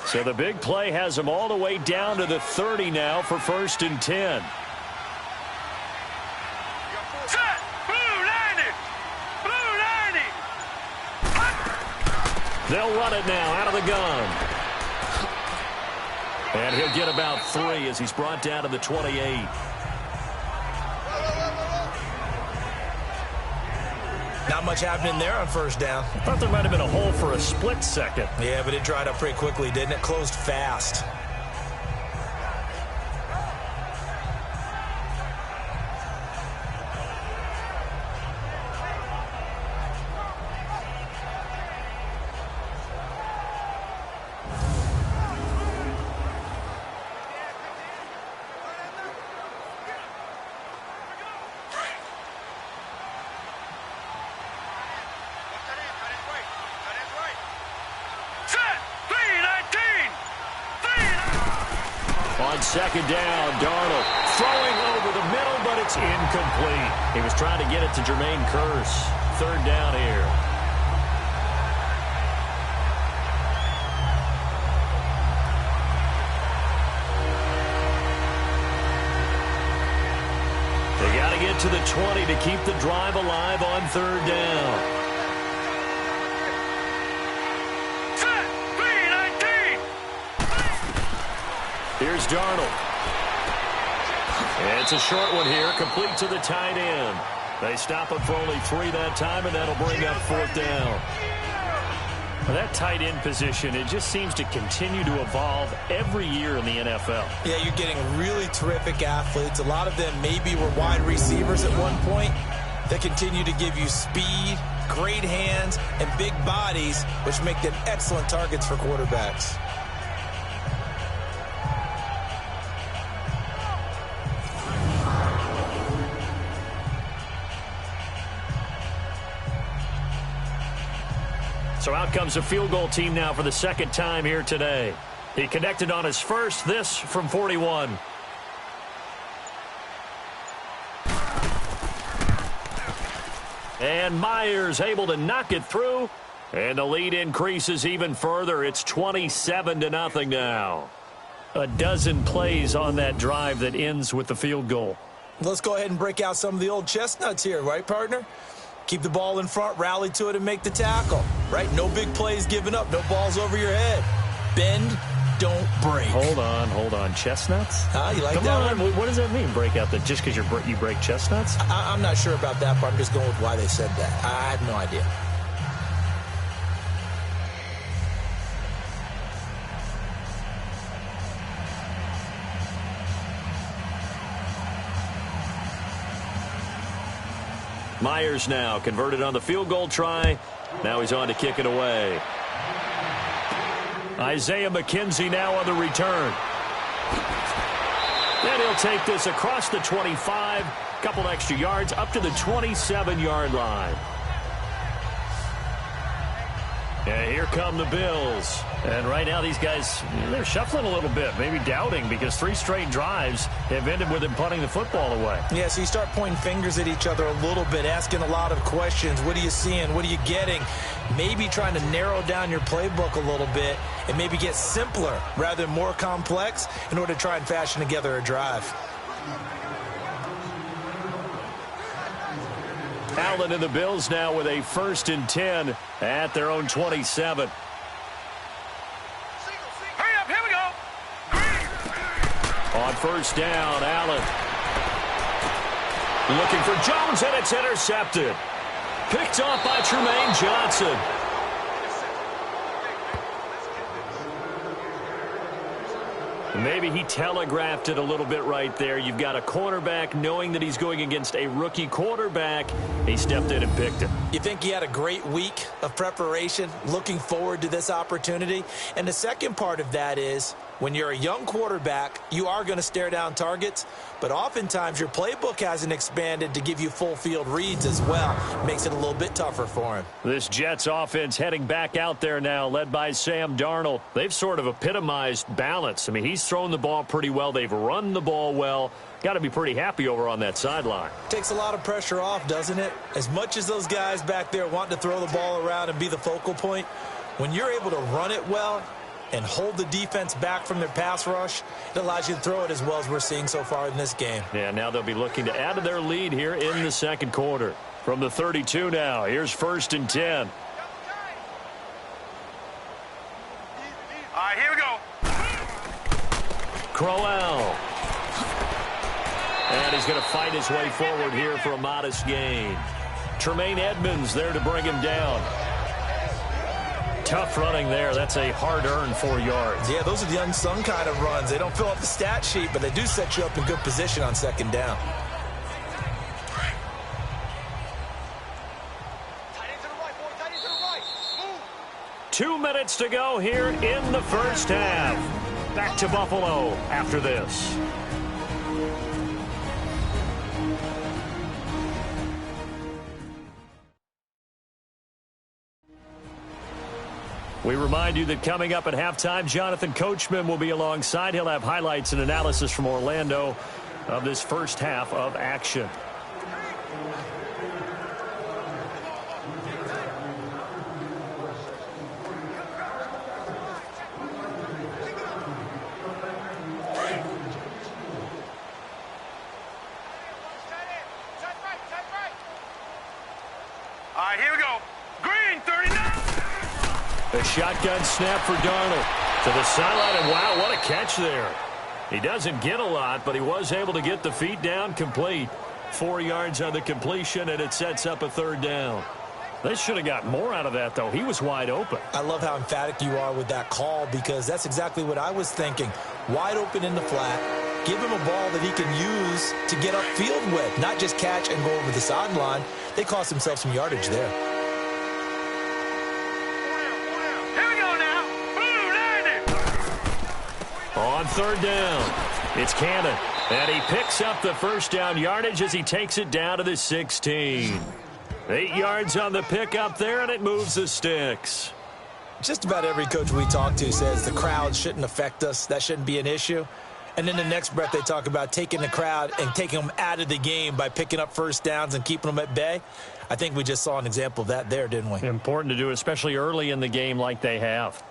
So the big play has him all the way down to the 30 now for 1st and 10. Set. Blue 90. Blue 90. They'll run it now out of the gun. And he'll get about 3 as he's brought down to the 28. Not much happening there on first down. I thought there might have been a hole for a split second. Yeah, but it dried up pretty quickly, didn't it? Closed fast. Second down, Darnold throwing over the middle, but it's incomplete. He was trying to get it to Jermaine Curse. 3rd down here. to the 20 to keep the drive alive on 3rd down. Set, B-19. Here's Darnold. It's a short one here, complete to the tight end. They stop it for only 3 that time, and that'll bring up 4th down. Well, that tight end position, it just seems to continue to evolve every year in the NFL. Yeah, you're getting really terrific athletes. A lot of them maybe were wide receivers at one point. They continue to give you speed, great hands, and big bodies, which make them excellent targets for quarterbacks. So out comes a field goal team now for the 2nd time here today. He connected on his first, this from 41. And Myers able to knock it through. And the lead increases even further. It's 27-0 now. A dozen plays on that drive that ends with the field goal. Let's go ahead and break out some of the old chestnuts here, right, partner? Keep the ball in front, rally to it, and make the tackle, right? No big plays given up, no balls over your head. Bend, don't break. Hold on. Chestnuts? You like Come that on. one? What does that mean, break out? Just because you break chestnuts? I'm not sure about that, but I'm just going with why they said that. I have no idea. Myers now converted on the field goal try. Now he's on to kick it away. Isaiah McKenzie now on the return. And he'll take this across the 25. Couple extra yards up to the 27-yard line. And here come the Bills. And right now these guys, they're shuffling a little bit, maybe doubting, because 3 straight drives have ended with him punting the football away. Yeah, so you start pointing fingers at each other a little bit, asking a lot of questions. What are you seeing? What are you getting? Maybe trying to narrow down your playbook a little bit and maybe get simpler rather than more complex in order to try and fashion together a drive. Allen and the Bills now with a 1st and 10 at their own 27. Hurry up, here we go. On 1st down, Allen. Looking for Jones, and it's intercepted. Picked off by Trumaine Johnson. Maybe he telegraphed it a little bit right there. You've got a cornerback knowing that he's going against a rookie quarterback. He stepped in and picked it. You think he had a great week of preparation, looking forward to this opportunity? And the second part of that is, when you're a young quarterback, you are going to stare down targets, but oftentimes your playbook hasn't expanded to give you full field reads as well. Makes it a little bit tougher for him. This Jets offense heading back out there now, led by Sam Darnold. They've sort of epitomized balance. I mean, he's thrown the ball pretty well. They've run the ball well. Got to be pretty happy over on that sideline. Takes a lot of pressure off, doesn't it? As much as those guys back there want to throw the ball around and be the focal point, when you're able to run it well and hold the defense back from their pass rush, it allows you to throw it as well as we're seeing so far in this game. Yeah, now they'll be looking to add to their lead here in the 2nd quarter. From the 32 now, here's 1st and 10. All right, here we go. Crowell. And he's going to fight his way forward here for a modest gain. Tremaine Edmonds there to bring him down. Tough running there. That's a hard-earned 4 yards. Yeah, those are the unsung kind of runs. They don't fill up the stat sheet, but they do set you up in good position on 2nd down. Tight end to the right, boy. Tight end to the right. Move. 2 minutes to go here in the 1st half. Back to Buffalo after this. We remind you that coming up at halftime, Jonathan Coachman will be alongside. He'll have highlights and analysis from Orlando of this 1st half of action. right, here we go. Green, 39. A shotgun snap for Darnold to the sideline, and wow, what a catch there. He doesn't get a lot, but he was able to get the feet down complete. 4 yards on the completion, and it sets up a third down. They should have got more out of that, though. He was wide open. I love how emphatic you are with that call, because that's exactly what I was thinking. Wide open in the flat. Give him a ball that he can use to get upfield with, not just catch and go over the sideline. They cost themselves some yardage there. Here we go now. Blue 90. On third down, it's Cannon. And he picks up the first down yardage as he takes it down to the 16. 8 yards on the pickup there, and it moves the sticks. Just about every coach we talk to says the crowd shouldn't affect us. That shouldn't be an issue. And then the next breath they talk about taking the crowd and taking them out of the game by picking up first downs and keeping them at bay. I think we just saw an example of that there, didn't we? Important to do, especially early in the game like they have.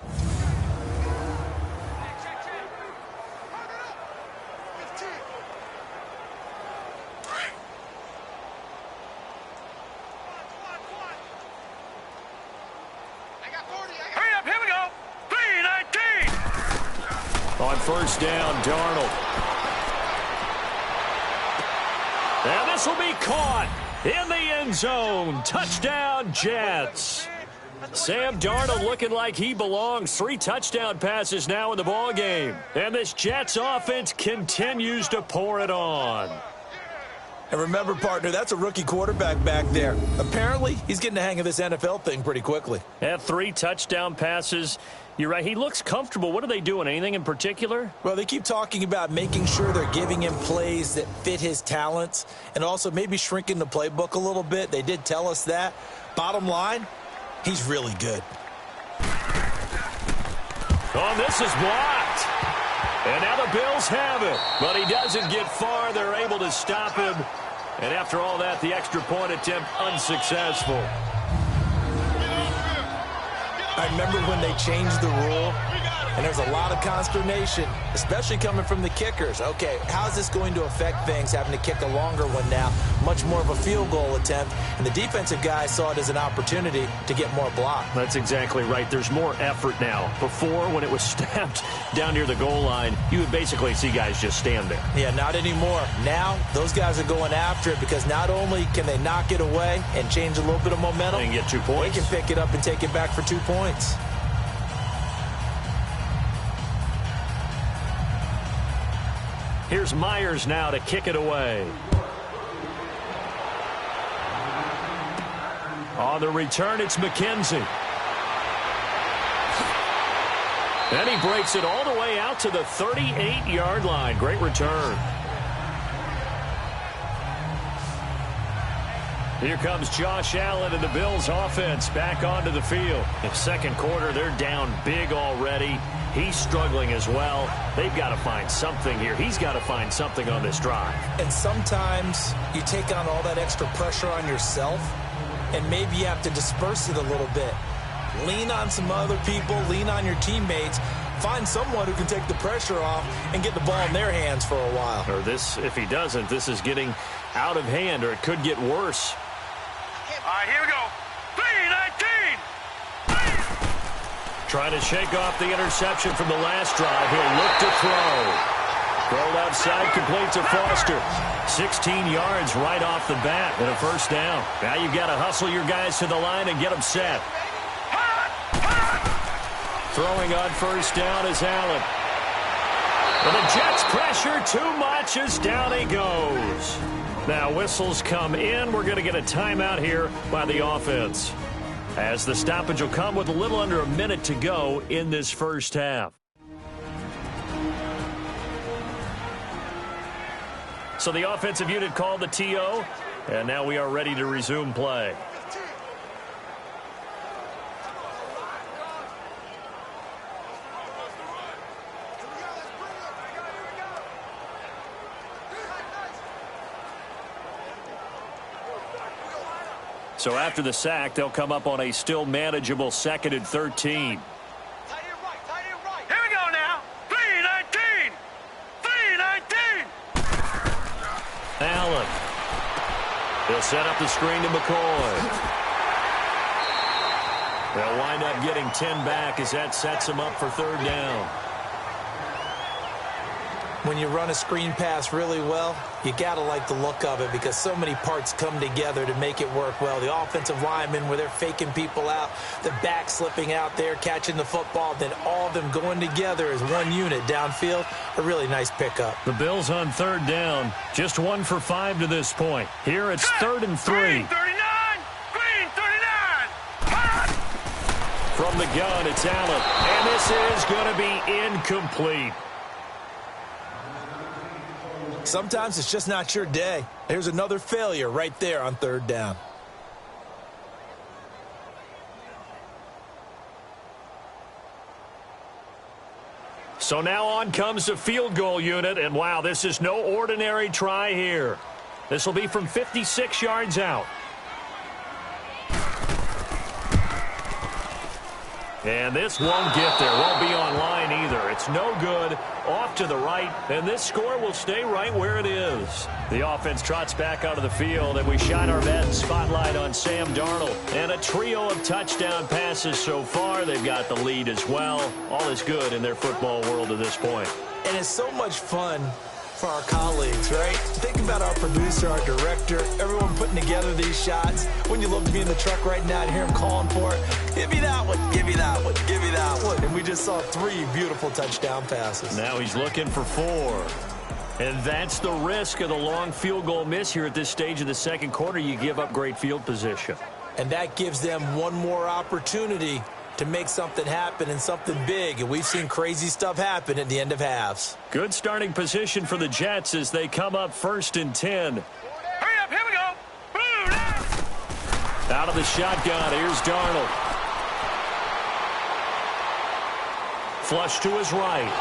First down, Darnold. And this will be caught in the end zone. Touchdown, Jets. Sam Darnold looking like he belongs. 3 touchdown passes now in the ball game. And this Jets offense continues to pour it on. And remember, partner, that's a rookie quarterback back there. Apparently, he's getting the hang of this NFL thing pretty quickly. Had 3 touchdown passes. You're right. He looks comfortable. What are they doing? Anything in particular? Well, they keep talking about making sure they're giving him plays that fit his talents and also maybe shrinking the playbook a little bit. They did tell us that. Bottom line, he's really good. Oh, this is blocked. And now the Bills have it. But he doesn't get far. They're able to stop him. And after all that, the extra point attempt unsuccessful. I remember when they changed the rule, and there's a lot of consternation, especially coming from the kickers. Okay, how is this going to affect things, having to kick a longer one now, much more of a field goal attempt, and the defensive guys saw it as an opportunity to get more block. That's exactly right. There's more effort now. Before, when it was snapped down near the goal line, you would basically see guys just stand there. Yeah, not anymore. Now, those guys are going after it because not only can they knock it away and change a little bit of momentum, and get 2 points. They can pick it up and take it back for 2 points. Here's Myers now to kick it away. On the return, it's McKenzie. And he breaks it all the way out to the 38-yard line. Great return. Here comes Josh Allen and the Bills offense back onto the field. In second quarter, they're down big already. He's struggling as well. They've got to find something here. He's got to find something on this drive. And sometimes you take on all that extra pressure on yourself, and maybe you have to disperse it a little bit. Lean on some other people. Lean on your teammates. Find someone who can take the pressure off and get the ball in their hands for a while. Or this, if he doesn't, this is getting out of hand, or it could get worse. All right, here we go. 3-19. Trying to shake off the interception from the last drive. He'll look to throw. Thrown outside, complete to Foster. 16 yards right off the bat and a first down. Now you've got to hustle your guys to the line and get them set. Throwing on first down is Allen. And the Jets pressure too much as down he goes. Now whistles come in. We're going to get a timeout here by the offense, as the stoppage will come with a little under a minute to go in this first half. So the offensive unit called the TO, and now we are ready to resume play. So after the sack, they'll come up on a still manageable 2nd and 13. Here we go now. 3-19. 3-19. Allen. He'll set up the screen to McCoy. They'll wind up getting 10 back as that sets them up for third down. When you run a screen pass really well, you got to like the look of it because so many parts come together to make it work well. The offensive linemen where they're faking people out, the back slipping out there, catching the football, then all of them going together as one unit downfield. A really nice pickup. The Bills on third down, just 1 for 5 to this point. Here it's 3rd and 3. Green 39! Green 39! From the gun, it's Allen. And this is going to be incomplete. Sometimes it's just not your day. There's another failure right there on third down. So now on comes the field goal unit, and wow, this is no ordinary try here. This will be from 56 yards out. And this won't get there. Won't be on line either. It's no good. Off to the right. And this score will stay right where it is. The offense trots back onto the field, and we shine our Madden spotlight on Sam Darnold. And a trio of touchdown passes so far. They've got the lead as well. All is good in their football world at this point. And it's so much fun for our colleagues, right? Think about our producer, our director, everyone putting together these shots. Wouldn't you love to be in the truck right now and hear him calling for it? Give me that one, give me that one, give me that one. And we just saw 3 beautiful touchdown passes. Now he's looking for 4. And that's the risk of the long field goal miss here at this stage of the second quarter. You give up great field position. And that gives them one more opportunity to make something happen and something big. And we've seen crazy stuff happen at the end of halves. Good starting position for the Jets as they come up 1st and 10. Hurry up, here we go. Boom! Out of the shotgun, here's Darnold. Flush to his right.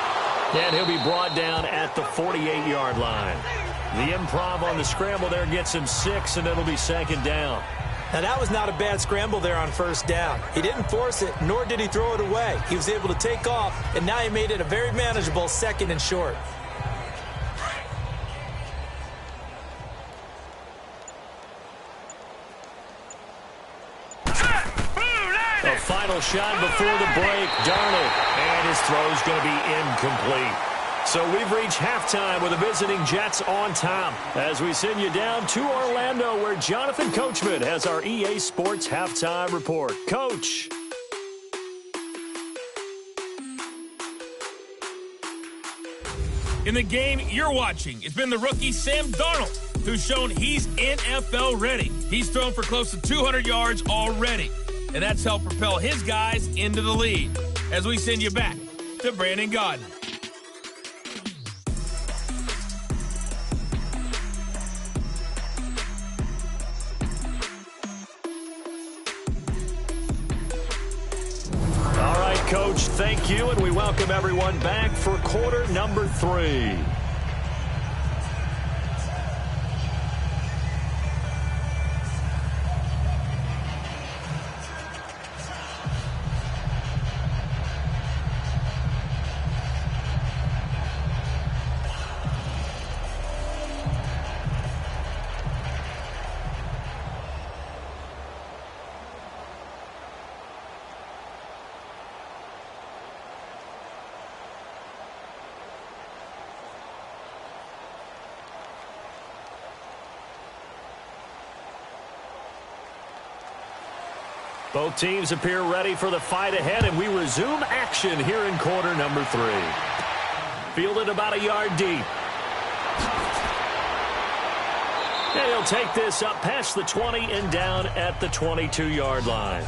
And he'll be brought down at the 48-yard line. The improv on the scramble there gets him 6, and it'll be 2nd down. Now, that was not a bad scramble there on 1st down. He didn't force it, nor did he throw it away. He was able to take off, and now he made it a very manageable 2nd and short. A final shot before the break. Darnold, and his throw's going to be incomplete. So we've reached halftime with the visiting Jets on top as we send you down to Orlando where Jonathan Coachman has our EA Sports halftime report. Coach. In the game you're watching, it's been the rookie Sam Darnold who's shown he's NFL ready. He's thrown for close to 200 yards already, and that's helped propel his guys into the lead. As we send you back to Brandon Gaudin. Coach, thank you, and we welcome everyone back for quarter number 3. Both teams appear ready for the fight ahead, and we resume action here in quarter number 3. Fielded about a yard deep. And he'll take this up past the 20 and down at the 22-yard line.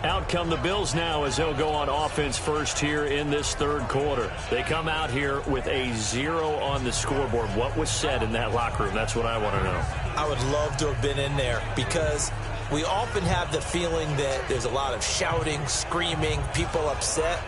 Out come the Bills now as they'll go on offense first here in this third quarter. They come out here with a 0 on the scoreboard. What was said in that locker room? That's what I want to know. I would love to have been in there because we often have the feeling that there's a lot of shouting, screaming, people upset.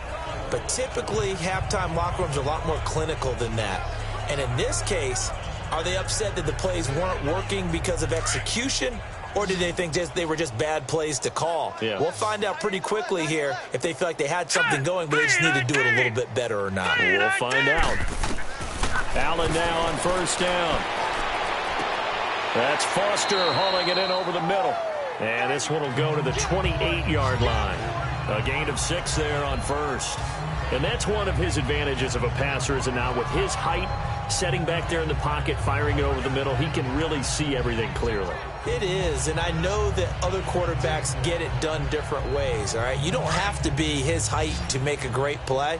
But typically, halftime locker rooms are a lot more clinical than that. And in this case, are they upset that the plays weren't working because of execution? Or did they think they were just bad plays to call? Yeah. We'll find out pretty quickly here if they feel like they had something going, but they just need to do it a little bit better or not. We'll find out. Allen now on first down. That's Foster hauling it in over the middle. And this one will go to the 28-yard line. A gain of 6 there on first. And that's one of his advantages of a passer, is now with his height, setting back there in the pocket, firing it over the middle, he can really see everything clearly. It is, and I know that other quarterbacks get it done different ways, all right? You don't have to be his height to make a great play.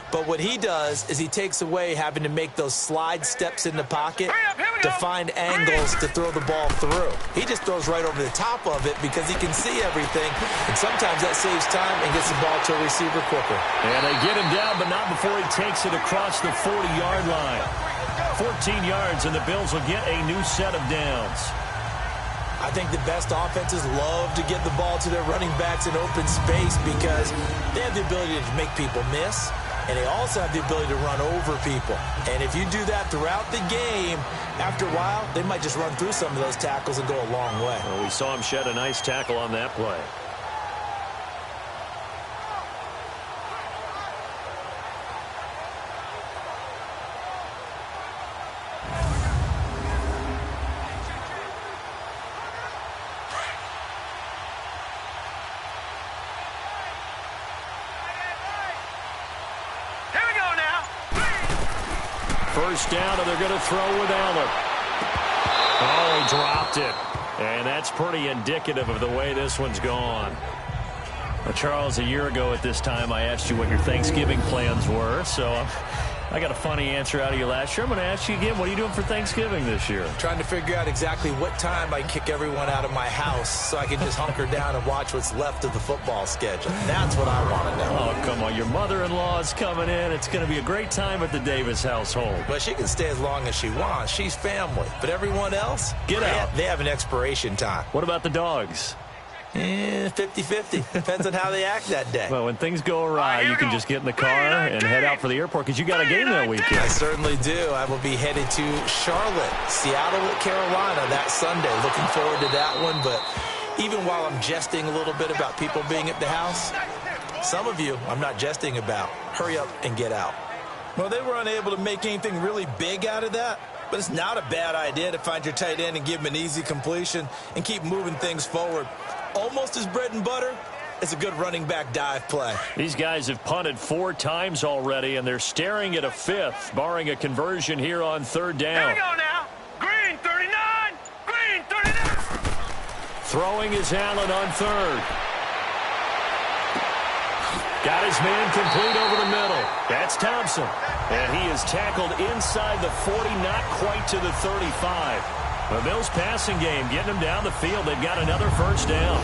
But what he does is he takes away having to make those slide steps in the pocket to find angles to throw the ball through. He just throws right over the top of it because he can see everything, and sometimes that saves time and gets the ball to a receiver quicker. And they get him down, but not before he takes it across the 40-yard line. 14 yards, and the Bills will get a new set of downs. I think the best offenses love to get the ball to their running backs in open space because they have the ability to make people miss. And they also have the ability to run over people. And if you do that throughout the game, after a while, they might just run through some of those tackles and go a long way. Well, we saw him shed a nice tackle on that play. First down, and they're going to throw with Allen. Oh, he dropped it. And that's pretty indicative of the way this one's gone. Well, Charles, a year ago at this time, I asked you what your Thanksgiving plans were. So I got a funny answer out of you last year. I'm going to ask you again, what are you doing for Thanksgiving this year? Trying to figure out exactly what time I kick everyone out of my house so I can just hunker down and watch what's left of the football schedule. That's what I want to know. Oh, come on. Your mother-in-law is coming in. It's going to be a great time at the Davis household. But she can stay as long as she wants. She's family. But everyone else, get out. They have an expiration time. What about the dogs? 50-50. Depends on how they act that day. Well, when things go awry, you can just get in the car and head out for the airport because you got a game that weekend. I certainly do. I will be headed to Charlotte, Seattle, Carolina that Sunday. Looking forward to that one. But even while I'm jesting a little bit about people being at the house, some of you I'm not jesting about. Hurry up and get out. Well, they were unable to make anything really big out of that. But it's not a bad idea to find your tight end and give him an easy completion and keep moving things forward. Almost as bread and butter as a good running back dive play. These guys have punted 4 times already, and they're staring at a 5th, barring a conversion here on 3rd down. Here we go now. Green 39. Green 39. Throwing is Allen on 3rd. Got his man complete over the middle. That's Thompson. And he is tackled inside the 40, not quite to the 35. The Bills passing game, getting them down the field. They've got another first down.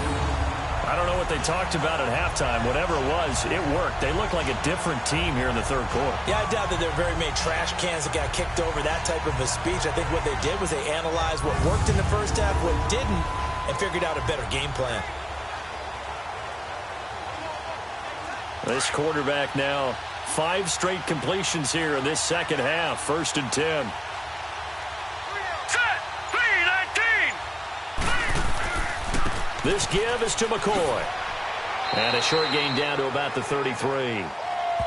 I don't know what they talked about at halftime. Whatever it was, it worked. They look like a different team here in the 3rd quarter. Yeah, I doubt that there are very many trash cans that got kicked over, that type of a speech. I think what they did was they analyzed what worked in the first half, what didn't, and figured out a better game plan. This quarterback now, 5 straight completions here in this second half. 1st and 10. This give is to McCoy. And a short gain down to about the 33.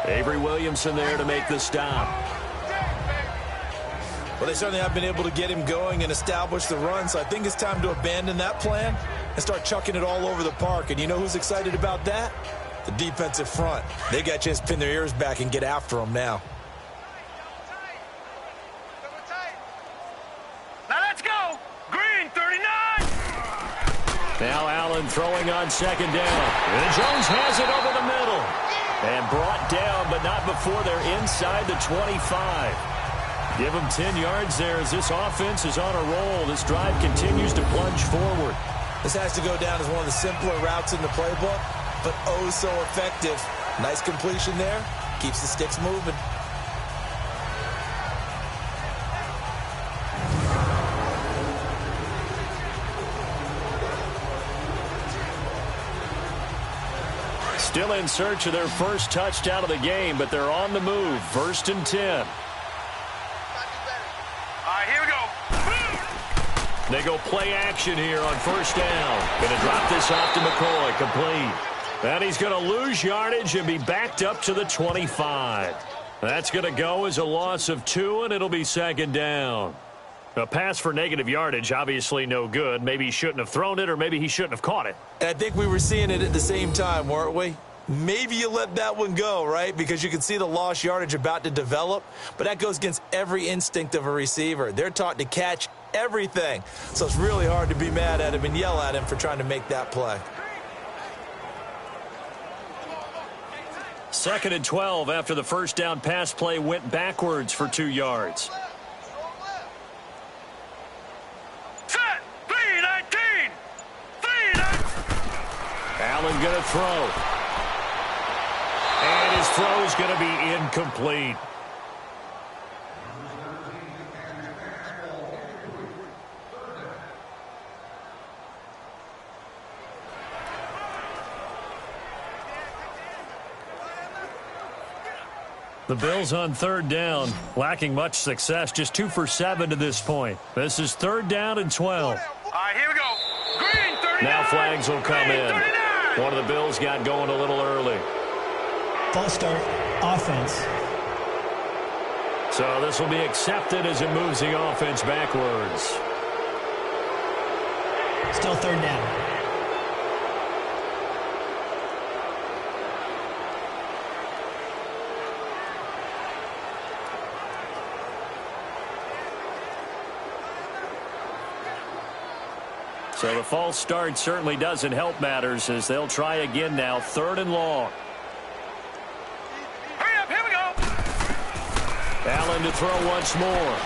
Avery Williamson there to make the stop. Well, they certainly have been able to get him going and establish the run, so I think it's time to abandon that plan and start chucking it all over the park. And you know who's excited about that? The defensive front. They got a chance to pin their ears back and get after him now. Now let's go. Green 39. Now Allen throwing on 2nd down. And Jones has it over the middle. And brought down, but not before they're inside the 25. Give them 10 yards there as this offense is on a roll. This drive continues to plunge forward. This has to go down as one of the simpler routes in the playbook, but oh so effective. Nice completion there. Keeps the sticks moving. Still in search of their first touchdown of the game, but they're on the move. 1st and 10. All right, here we go. They go play action here on 1st down. Going to drop this off to McCoy. Complete. And he's going to lose yardage and be backed up to the 25. That's going to go as a loss of 2, and it'll be 2nd down. A pass for negative yardage, obviously no good. Maybe he shouldn't have thrown it, or maybe he shouldn't have caught it. And I think we were seeing it at the same time, weren't we? Maybe you let that one go, right? Because you can see the lost yardage about to develop. But that goes against every instinct of a receiver. They're taught to catch everything. So it's really hard to be mad at him and yell at him for trying to make that play. 2nd and 12 after the first down pass play went backwards for 2 yards. Set. 3-19. 3-19. Allen going to throw. And his throw is going to be incomplete. The Bills on 3rd down, lacking much success, just 2 for 7 to this point. This is 3rd down and 12. All right, here we go. Green, 39. Now flags will come Green, in. 39. One of the Bills got going a little early. False start, offense. So this will be accepted as it moves the offense backwards. Still 3rd down. So the false start certainly doesn't help matters as they'll try again now, 3rd and long. Hurry up, here we go. Allen to throw once more.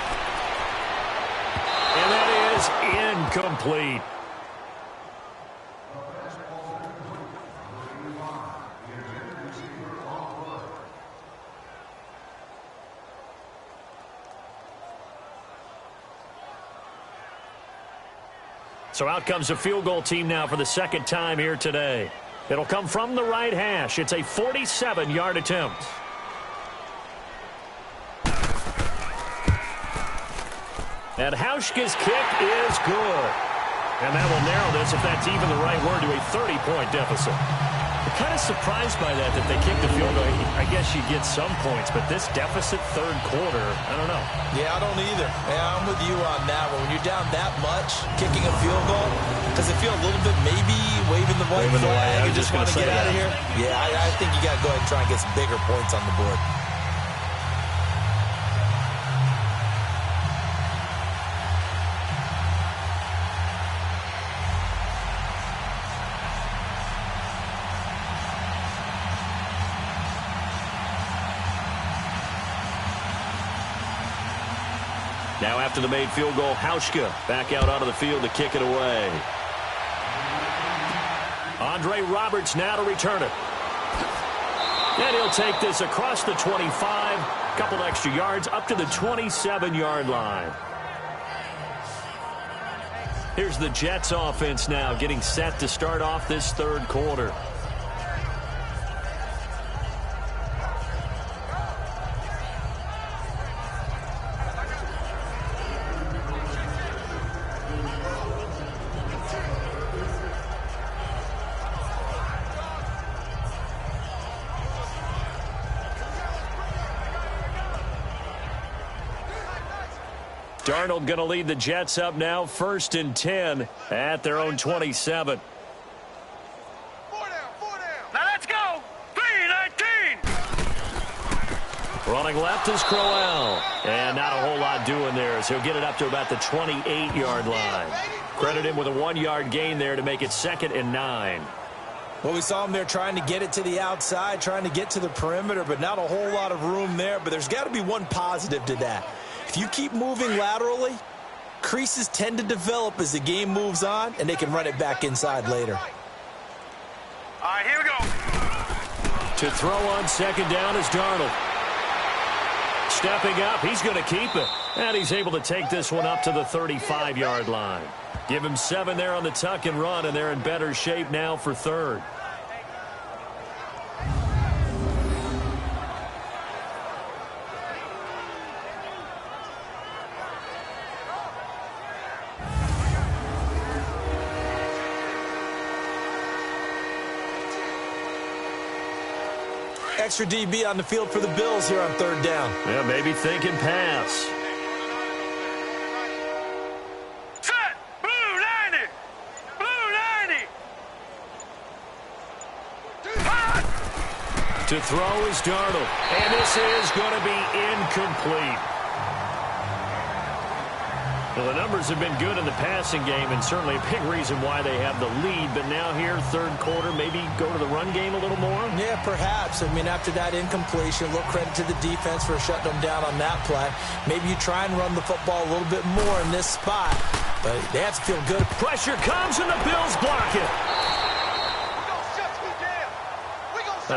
And that is incomplete. So out comes a field goal team now for the 2nd time here today. It'll come from the right hash. It's a 47-yard attempt. And Hauschka's kick is good. And that will narrow this, if that's even the right word, to a 30-point deficit. I'm kind of surprised by that they kicked the field goal. I guess you get some points, but this deficit 3rd quarter, I don't know. Yeah, I don't either. Yeah, I'm with you on that one. When you're down that much, kicking a field goal, does it feel a little bit maybe waving the white flag and just want to get out of here? Yeah, I think you got to go ahead and try and get some bigger points on the board. Now after the made field goal, Hauschka back out onto the field to kick it away. Andre Roberts now to return it. And he'll take this across the 25, a couple extra yards up to the 27-yard line. Here's the Jets offense now getting set to start off this 3rd quarter. Darnold going to lead the Jets up now, 1st and 10 at their own 27. 4 down. Now let's go. 3-19. Running left is Crowell. And not a whole lot doing there as he'll get it up to about the 28-yard line. Credit him with a 1-yard gain there to make it 2nd and 9. Well, we saw him there trying to get it to the outside, trying to get to the perimeter, but not a whole lot of room there. But there's got to be one positive to that. If you keep moving laterally, creases tend to develop as the game moves on, and they can run it back inside later. All right, here we go. To throw on 2nd down is Darnold. Stepping up, he's going to keep it. And he's able to take this one up to the 35-yard line. Give him 7 there on the tuck and run, and they're in better shape now for 3rd. Extra DB on the field for the Bills here on 3rd down. Yeah, maybe thinking pass. To throw is Darnold. And this is going to be incomplete. Well, the numbers have been good in the passing game, and certainly a big reason why they have the lead. But now here, third quarter, maybe go to the run game a little more? Yeah, perhaps. I mean, after that incompletion, a little credit to the defense for shutting them down on that play. Maybe you try and run the football a little bit more in this spot, but they have to feel good. Pressure comes, and the Bills block it.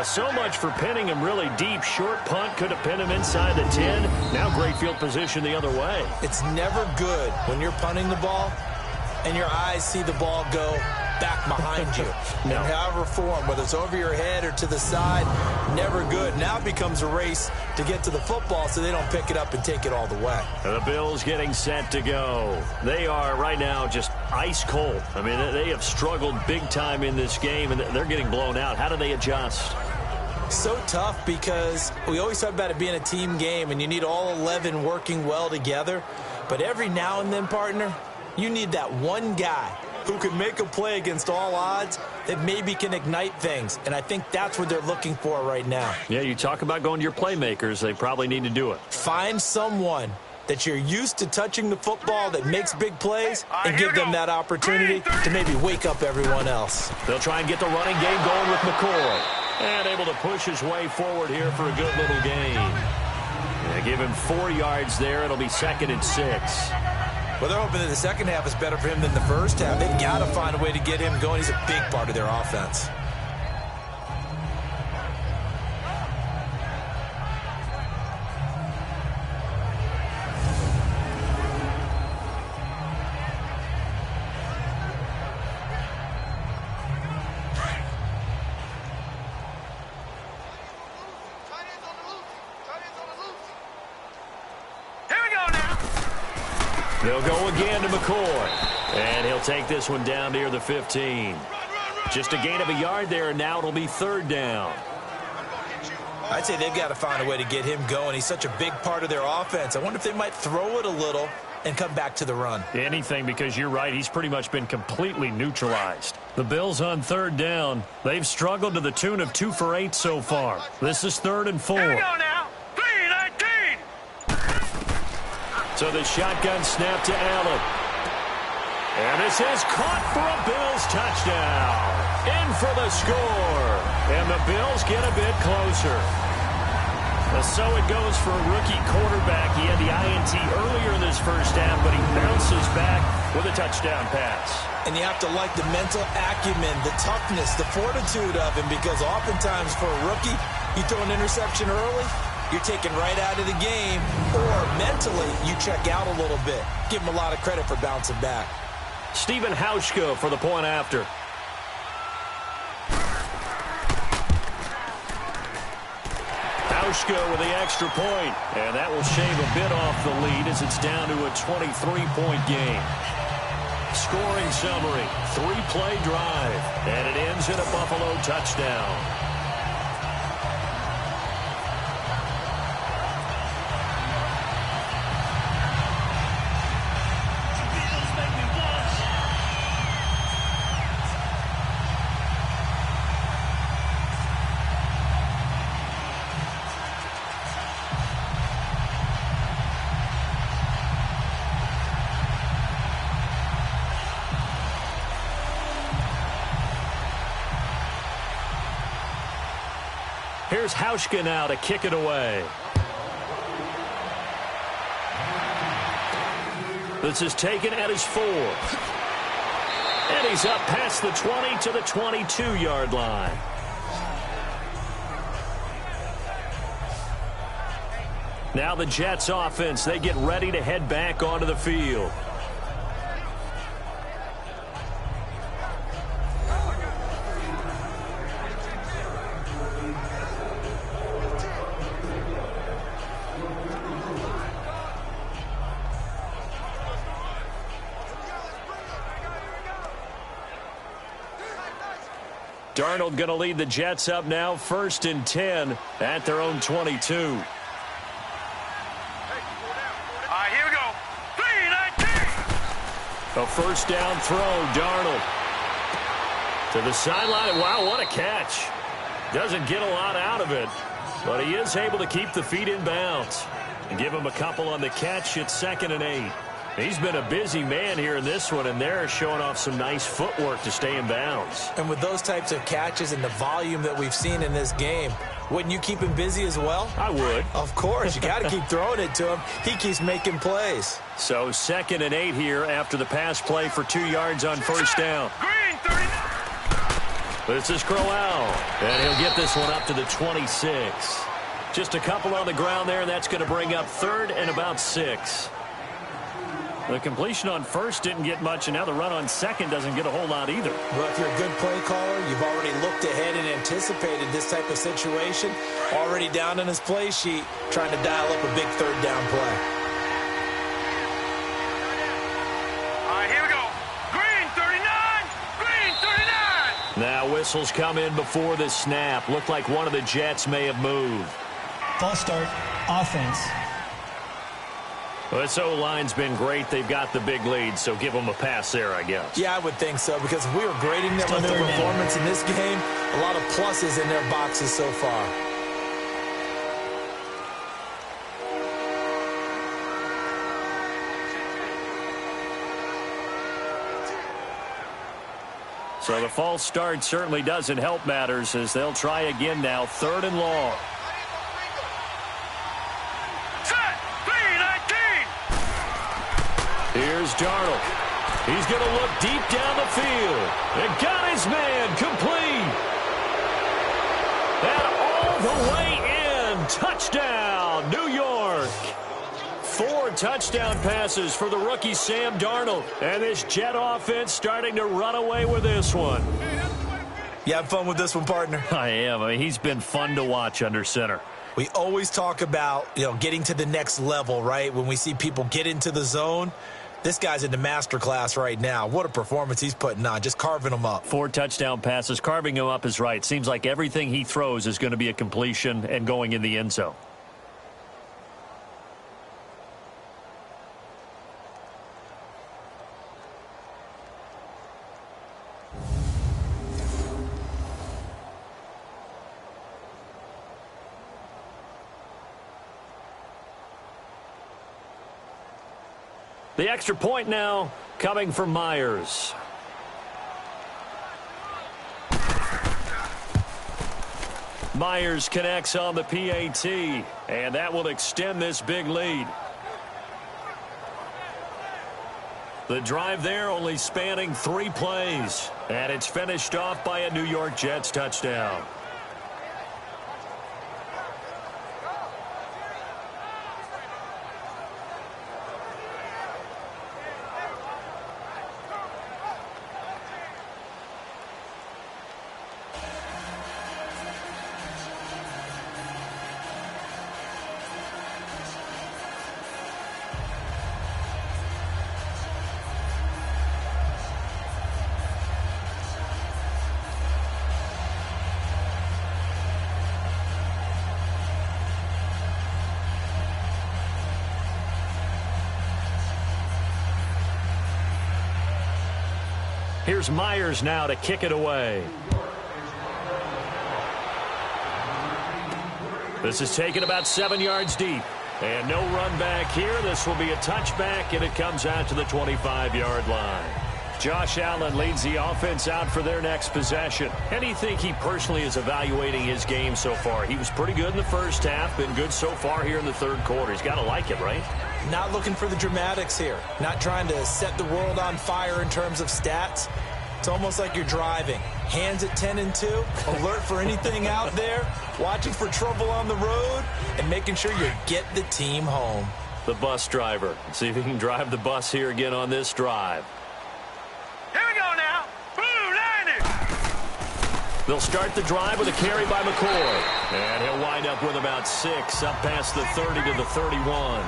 So much for pinning him really deep. Short punt could have pinned him inside the 10. Now great field position the other way. It's never good when you're punting the ball and your eyes see the ball go back behind you. No. In however form, whether it's over your head or to the side, never good. Now it becomes a race to get to the football so they don't pick it up and take it all the way. The Bills getting set to go. They are right now just ice cold. I mean, they have struggled big time in this game, and they're getting blown out. How do they adjust? So tough because we always talk about it being a team game, and you need all 11 working well together. But every now and then, partner, you need that one guy who can make a play against all odds that maybe can ignite things. And I think that's what they're looking for right now. Yeah, you talk about going to your playmakers. They probably need to do it. Find someone that you're used to touching the football that makes big plays and give them that opportunity to maybe wake up everyone else. They'll try and get the running game going with McCoy. And able to push his way forward here for a good little gain. Yeah, give him 4 yards there. It'll be 2nd and 6. Well, they're hoping that the second half is better for him than the first half. They've got to find a way to get him going. He's a big part of their offense. They'll go again to McCoy. And he'll take this one down near the 15. Just a gain of a yard there, and now it'll be 3rd down. I'd say they've got to find a way to get him going. He's such a big part of their offense. I wonder if they might throw it a little and come back to the run. Anything, because you're right. He's pretty much been completely neutralized. The Bills on 3rd down. They've struggled to the tune of 2 for 8 so far. This is 3rd and 4. Here we go now. 3-19. So the shotgun snap to Allen. And this is caught for a Bills touchdown. In for the score. And the Bills get a bit closer. So it goes for a rookie quarterback. He had the INT earlier in this first half, but he bounces back with a touchdown pass. And you have to like the mental acumen, the toughness, the fortitude of him, because oftentimes for a rookie, you throw an interception early, you're taken right out of the game, or mentally you check out a little bit. Give him a lot of credit for bouncing back. Stephen Hauschka for the point after. Hauschka with the extra point, and that will shave a bit off the lead as it's down to a 23-point game. Scoring summary, 3-play drive, and it ends in a Buffalo touchdown. Here's Hauschka now to kick it away. This is taken at his 4. And he's up past the 20 to the 22-yard line. Now the Jets offense, they get ready to head back onto the field. Darnold going to lead the Jets up now, 1st and 10 at their own 22. All right, here we go. 3-19. A first down throw, Darnold. To the sideline. Wow, what a catch. Doesn't get a lot out of it, but he is able to keep the feet in bounds. And give him a couple on the catch at 2nd and 8. He's been a busy man here in this one, and they're showing off some nice footwork to stay in bounds. And with those types of catches and the volume that we've seen in this game, wouldn't you keep him busy as well? I would. Of course. You got to keep throwing it to him. He keeps making plays. So 2nd and 8 here after the pass play for 2 yards on first down. Green, 39. This is Crowell, and he'll get this one up to the 26. Just a couple on the ground there, and that's going to bring up 3rd and about 6. The completion on first didn't get much, and now the run on second doesn't get a whole lot either. Well, if you're a good play caller, you've already looked ahead and anticipated this type of situation. Already down in his play sheet, trying to dial up a big 3rd down play. All right, here we go. Green, 39. Green, 39. Now whistles come in before the snap. Looked like one of the Jets may have moved. False start, offense. Well, this O-line's been great. They've got the big lead, so give them a pass there, I guess. Yeah, I would think so, because if we were grading them on their performance in this game, a lot of pluses in their boxes so far. So the false start certainly doesn't help matters as they'll try again now, 3rd and long. Here's Darnold. He's going to look deep down the field. And got his man complete. And all the way in. Touchdown, New York. 4 touchdown passes for the rookie Sam Darnold. And this Jet offense starting to run away with this one. You have fun with this one, partner? I am. I mean, he's been fun to watch under center. We always talk about, getting to the next level, right? When we see people get into the zone, this guy's in the master class right now. What a performance he's putting on, just carving them up. 4 touchdown passes. Carving him up is right. Seems like everything he throws is going to be a completion and going in the end zone. The extra point now coming from Myers. Myers connects on the PAT, and that will extend this big lead. The drive there only spanning 3 plays, and it's finished off by a New York Jets touchdown. Here's Myers now to kick it away. This is taken about 7 yards deep. And no run back here. This will be a touchback, and it comes out to the 25-yard line. Josh Allen leads the offense out for their next possession. How do you think he personally is evaluating his game so far? He was pretty good in the first half, been good so far here in the third quarter. He's got to like it, right? Not looking for the dramatics here. Not trying to set the world on fire in terms of stats. It's almost like you're driving. Hands at 10 and 2, alert for anything out there, watching for trouble on the road, and making sure you get the team home. The bus driver. See if he can drive the bus here again on this drive. Here we go now. Blue Niners. They'll start the drive with a carry by McCoy. And he'll wind up with about 6 up past the 30 to the 31.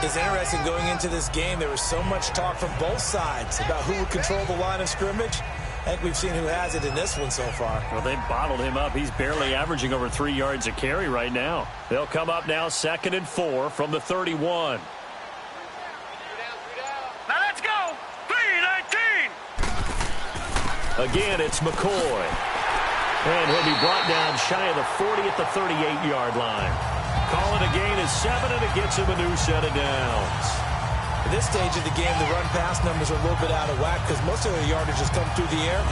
It's interesting going into this game. There was so much talk from both sides about who would control the line of scrimmage. I think we've seen who has it in this one so far. Well, they bottled him up. He's barely averaging over 3 yards a carry right now. They'll come up now 2nd and 4 from the 31. Now let's go. 3-19. Again, it's McCoy. And he'll be brought down shy of the 40 at the 38-yard line. Call it a gain of 7, and it gets him a new set of downs. At this stage of the game, the run-pass numbers are a little bit out of whack because most of the yardage has come through the air.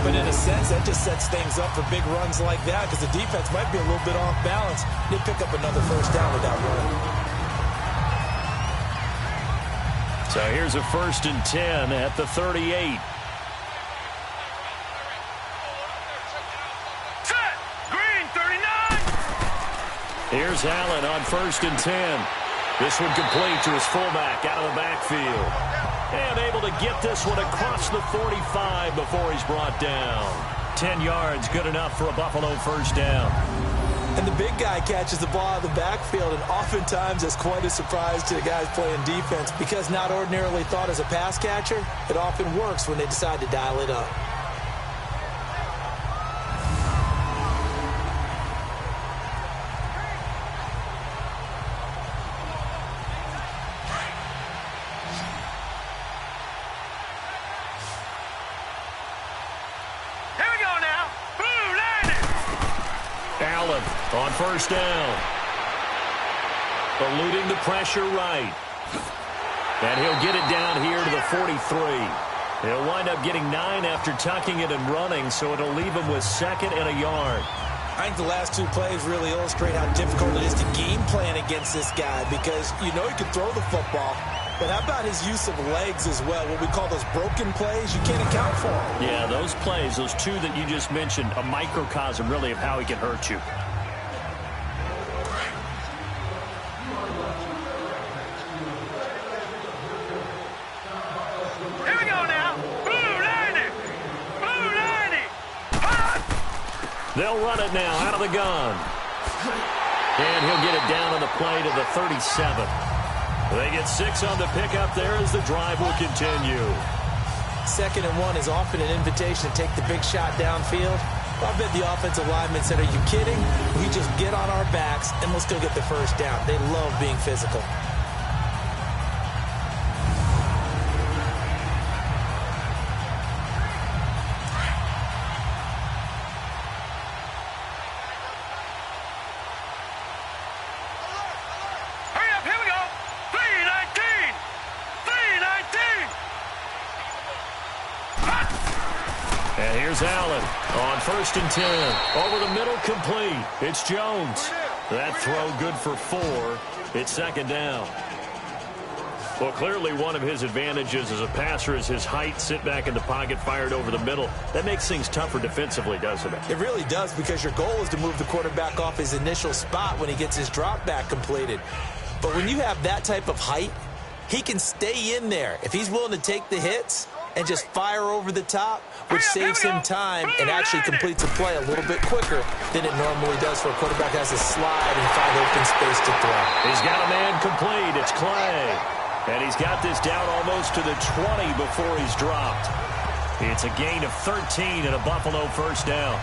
But in a sense, that just sets things up for big runs like that because the defense might be a little bit off balance. They pick up another first down with that run. So here's a 1st and 10 at the 38. Set! Green, 39! Here's Allen on 1st and 10. This one complete to his fullback out of the backfield. And able to get this one across the 45 before he's brought down. 10 yards, good enough for a Buffalo first down. And the big guy catches the ball out of the backfield, and oftentimes it's quite a surprise to the guys playing defense because not ordinarily thought as a pass catcher, it often works when they decide to dial it up. On first down. Eluding the pressure right. And he'll get it down here to the 43. He'll wind up getting 9 after tucking it and running, so it'll leave him with 2nd and a yard. I think the last 2 plays really illustrate how difficult it is to game plan against this guy because you know he can throw the football. But how about his use of legs as well? What we call those broken plays, you can't account for them. Yeah, those plays, those 2 that you just mentioned, a microcosm really of how he can hurt you. They'll run it now out of the gun. And he'll get it down on the play to the 37. They get 6 on the pickup there as the drive will continue. 2nd and 1 is often an invitation to take the big shot downfield. I bet the offensive lineman said, are you kidding? We just get on our backs and let's go get the first down. They love being physical. Allen on 1st and 10. Over the middle, complete. It's Jones. That throw good for 4. It's 2nd down. Well, clearly one of his advantages as a passer is his height. Sit back in the pocket, fired over the middle. That makes things tougher defensively, doesn't it? It really does because your goal is to move the quarterback off his initial spot when he gets his drop back completed. But when you have that type of height, he can stay in there. If he's willing to take the hits and just fire over the top, which saves him time and actually completes a play a little bit quicker than it normally does for a quarterback that has to slide and find open space to throw. He's got a man complete. It's Clay. And he's got this down almost to the 20 before he's dropped. It's a gain of 13 and a Buffalo first down.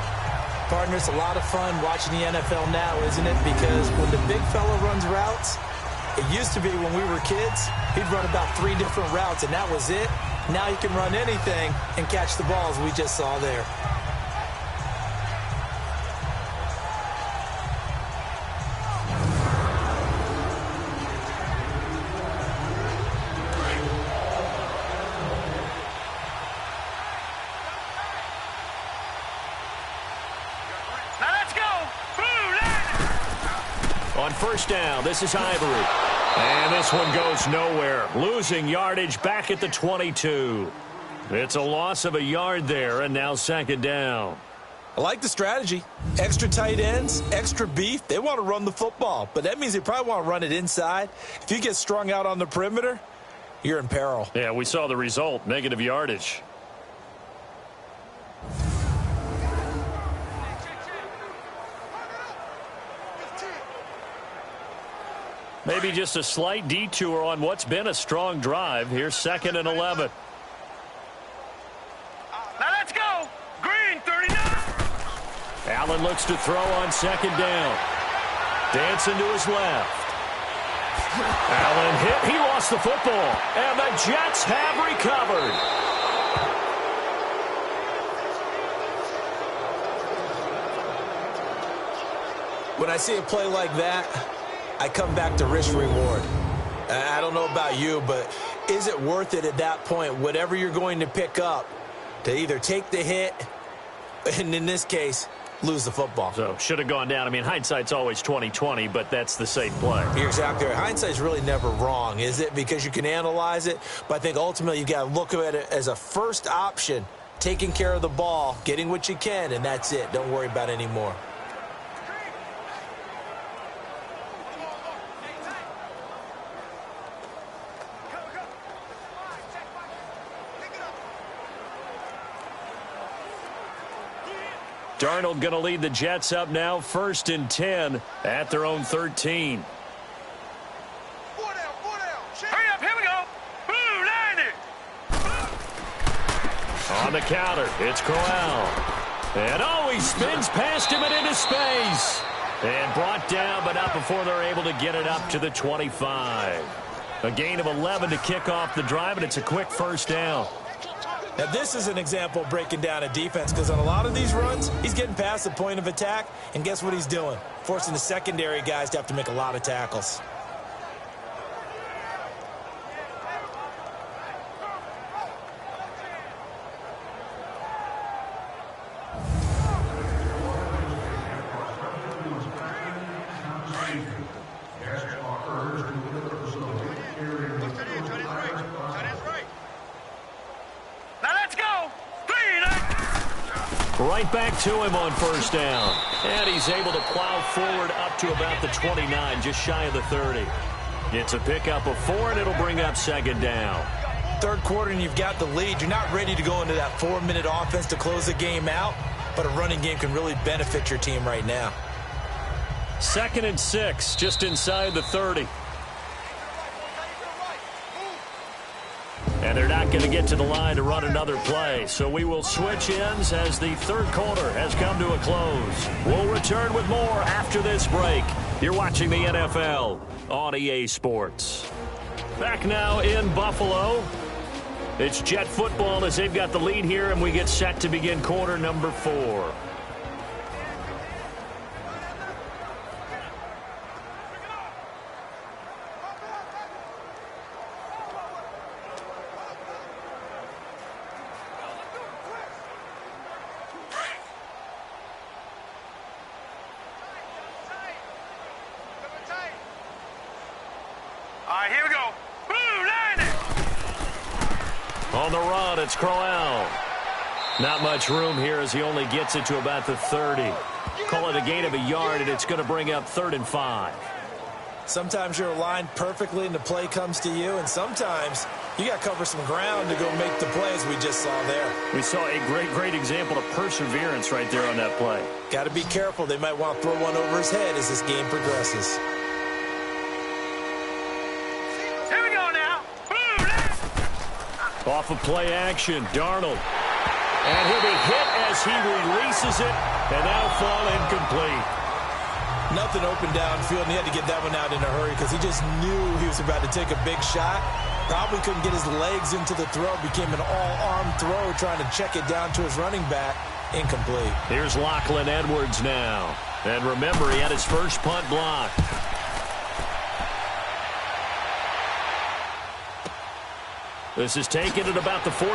Partner, it's a lot of fun watching the NFL now, isn't it? Because when the big fella runs routes, it used to be when we were kids, he'd run about 3 different routes, and that was it. Now you can run anything and catch the balls we just saw there. Now let's go. On first down, this is Ivory. And this one goes nowhere. Losing yardage back at the 22. It's a loss of a yard there, and now 2nd down. I like the strategy. Extra tight ends, extra beef. They want to run the football, but that means they probably want to run it inside. If you get strung out on the perimeter, you're in peril. Yeah, we saw the result, negative yardage. Maybe just a slight detour on what's been a strong drive. Here's 2nd and 11. Now let's go. Green, 39. Allen looks to throw on 2nd down. Dancing to his left. Allen hit. He lost the football. And the Jets have recovered. When I see a play like that, I come back to risk-reward. I don't know about you, but is it worth it at that point, whatever you're going to pick up, to either take the hit, and in this case, lose the football? So, should have gone down. I mean, hindsight's always 20/20, but that's the safe play. You're exactly right. Hindsight's really never wrong, is it? Because you can analyze it, but I think ultimately you got to look at it as a first option, taking care of the ball, getting what you can, and that's it. Don't worry about it anymore. Darnold going to lead the Jets up now, 1st and 10 at their own 13. Hurry up, here we go. Blue, 90. On the counter, it's Crowell. And he spins past him and into space. And brought down, but not before they're able to get it up to the 25. A gain of 11 to kick off the drive, and it's a quick first down. Now, this is an example of breaking down a defense, because on a lot of these runs, he's getting past the point of attack, and guess what he's doing? Forcing the secondary guys to have to make a lot of tackles. Right back to him on first down. And he's able to plow forward up to about the 29, just shy of the 30. It's a pickup of 4, and it'll bring up 2nd down. Third quarter, and you've got the lead. You're not ready to go into that 4-minute offense to close the game out, but a running game can really benefit your team right now. 2nd and 6, just inside the 30. And they're not going to get to the line to run another play. So we will switch ends as the third quarter has come to a close. We'll return with more after this break. You're watching the NFL on EA Sports. Back now in Buffalo. It's Jet football as they've got the lead here, and we get set to begin quarter number 4. All right, here we go. Blue, 90. On the run, it's Crowell. Not much room here as he only gets it to about the 30. Call it a gain of a yard, and it's going to bring up 3rd and 5. Sometimes you're aligned perfectly and the play comes to you, and sometimes you got to cover some ground to go make the plays we just saw there. We saw a great example of perseverance right there on that play. Got to be careful. They might want to throw one over his head as this game progresses. Here we go now. Blue, 90. Off of play action, Darnold. And he'll be hit as he releases it, and now fall incomplete. Nothing open downfield, and he had to get that one out in a hurry because he just knew he was about to take a big shot. Probably couldn't get his legs into the throw. Became an all-arm throw trying to check it down to his running back. Incomplete. Here's Lachlan Edwards now. And remember, he had his first punt block. This is taken at about the 14.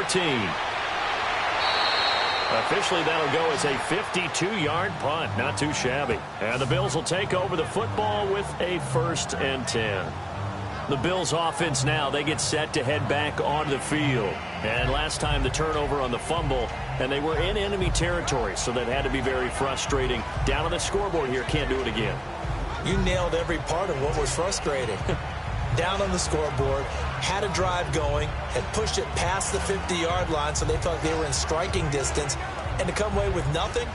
Officially, that'll go as a 52-yard punt. Not too shabby. And the Bills will take over the football with a 1st and 10. The Bills offense now, they get set to head back on the field. And last time the turnover on the fumble, and they were in enemy territory, so that had to be very frustrating. Down on the scoreboard here, can't do it again. You nailed every part of what was frustrating. Down on the scoreboard, had a drive going, had pushed it past the 50-yard line, so they thought they were in striking distance, and to come away with nothing,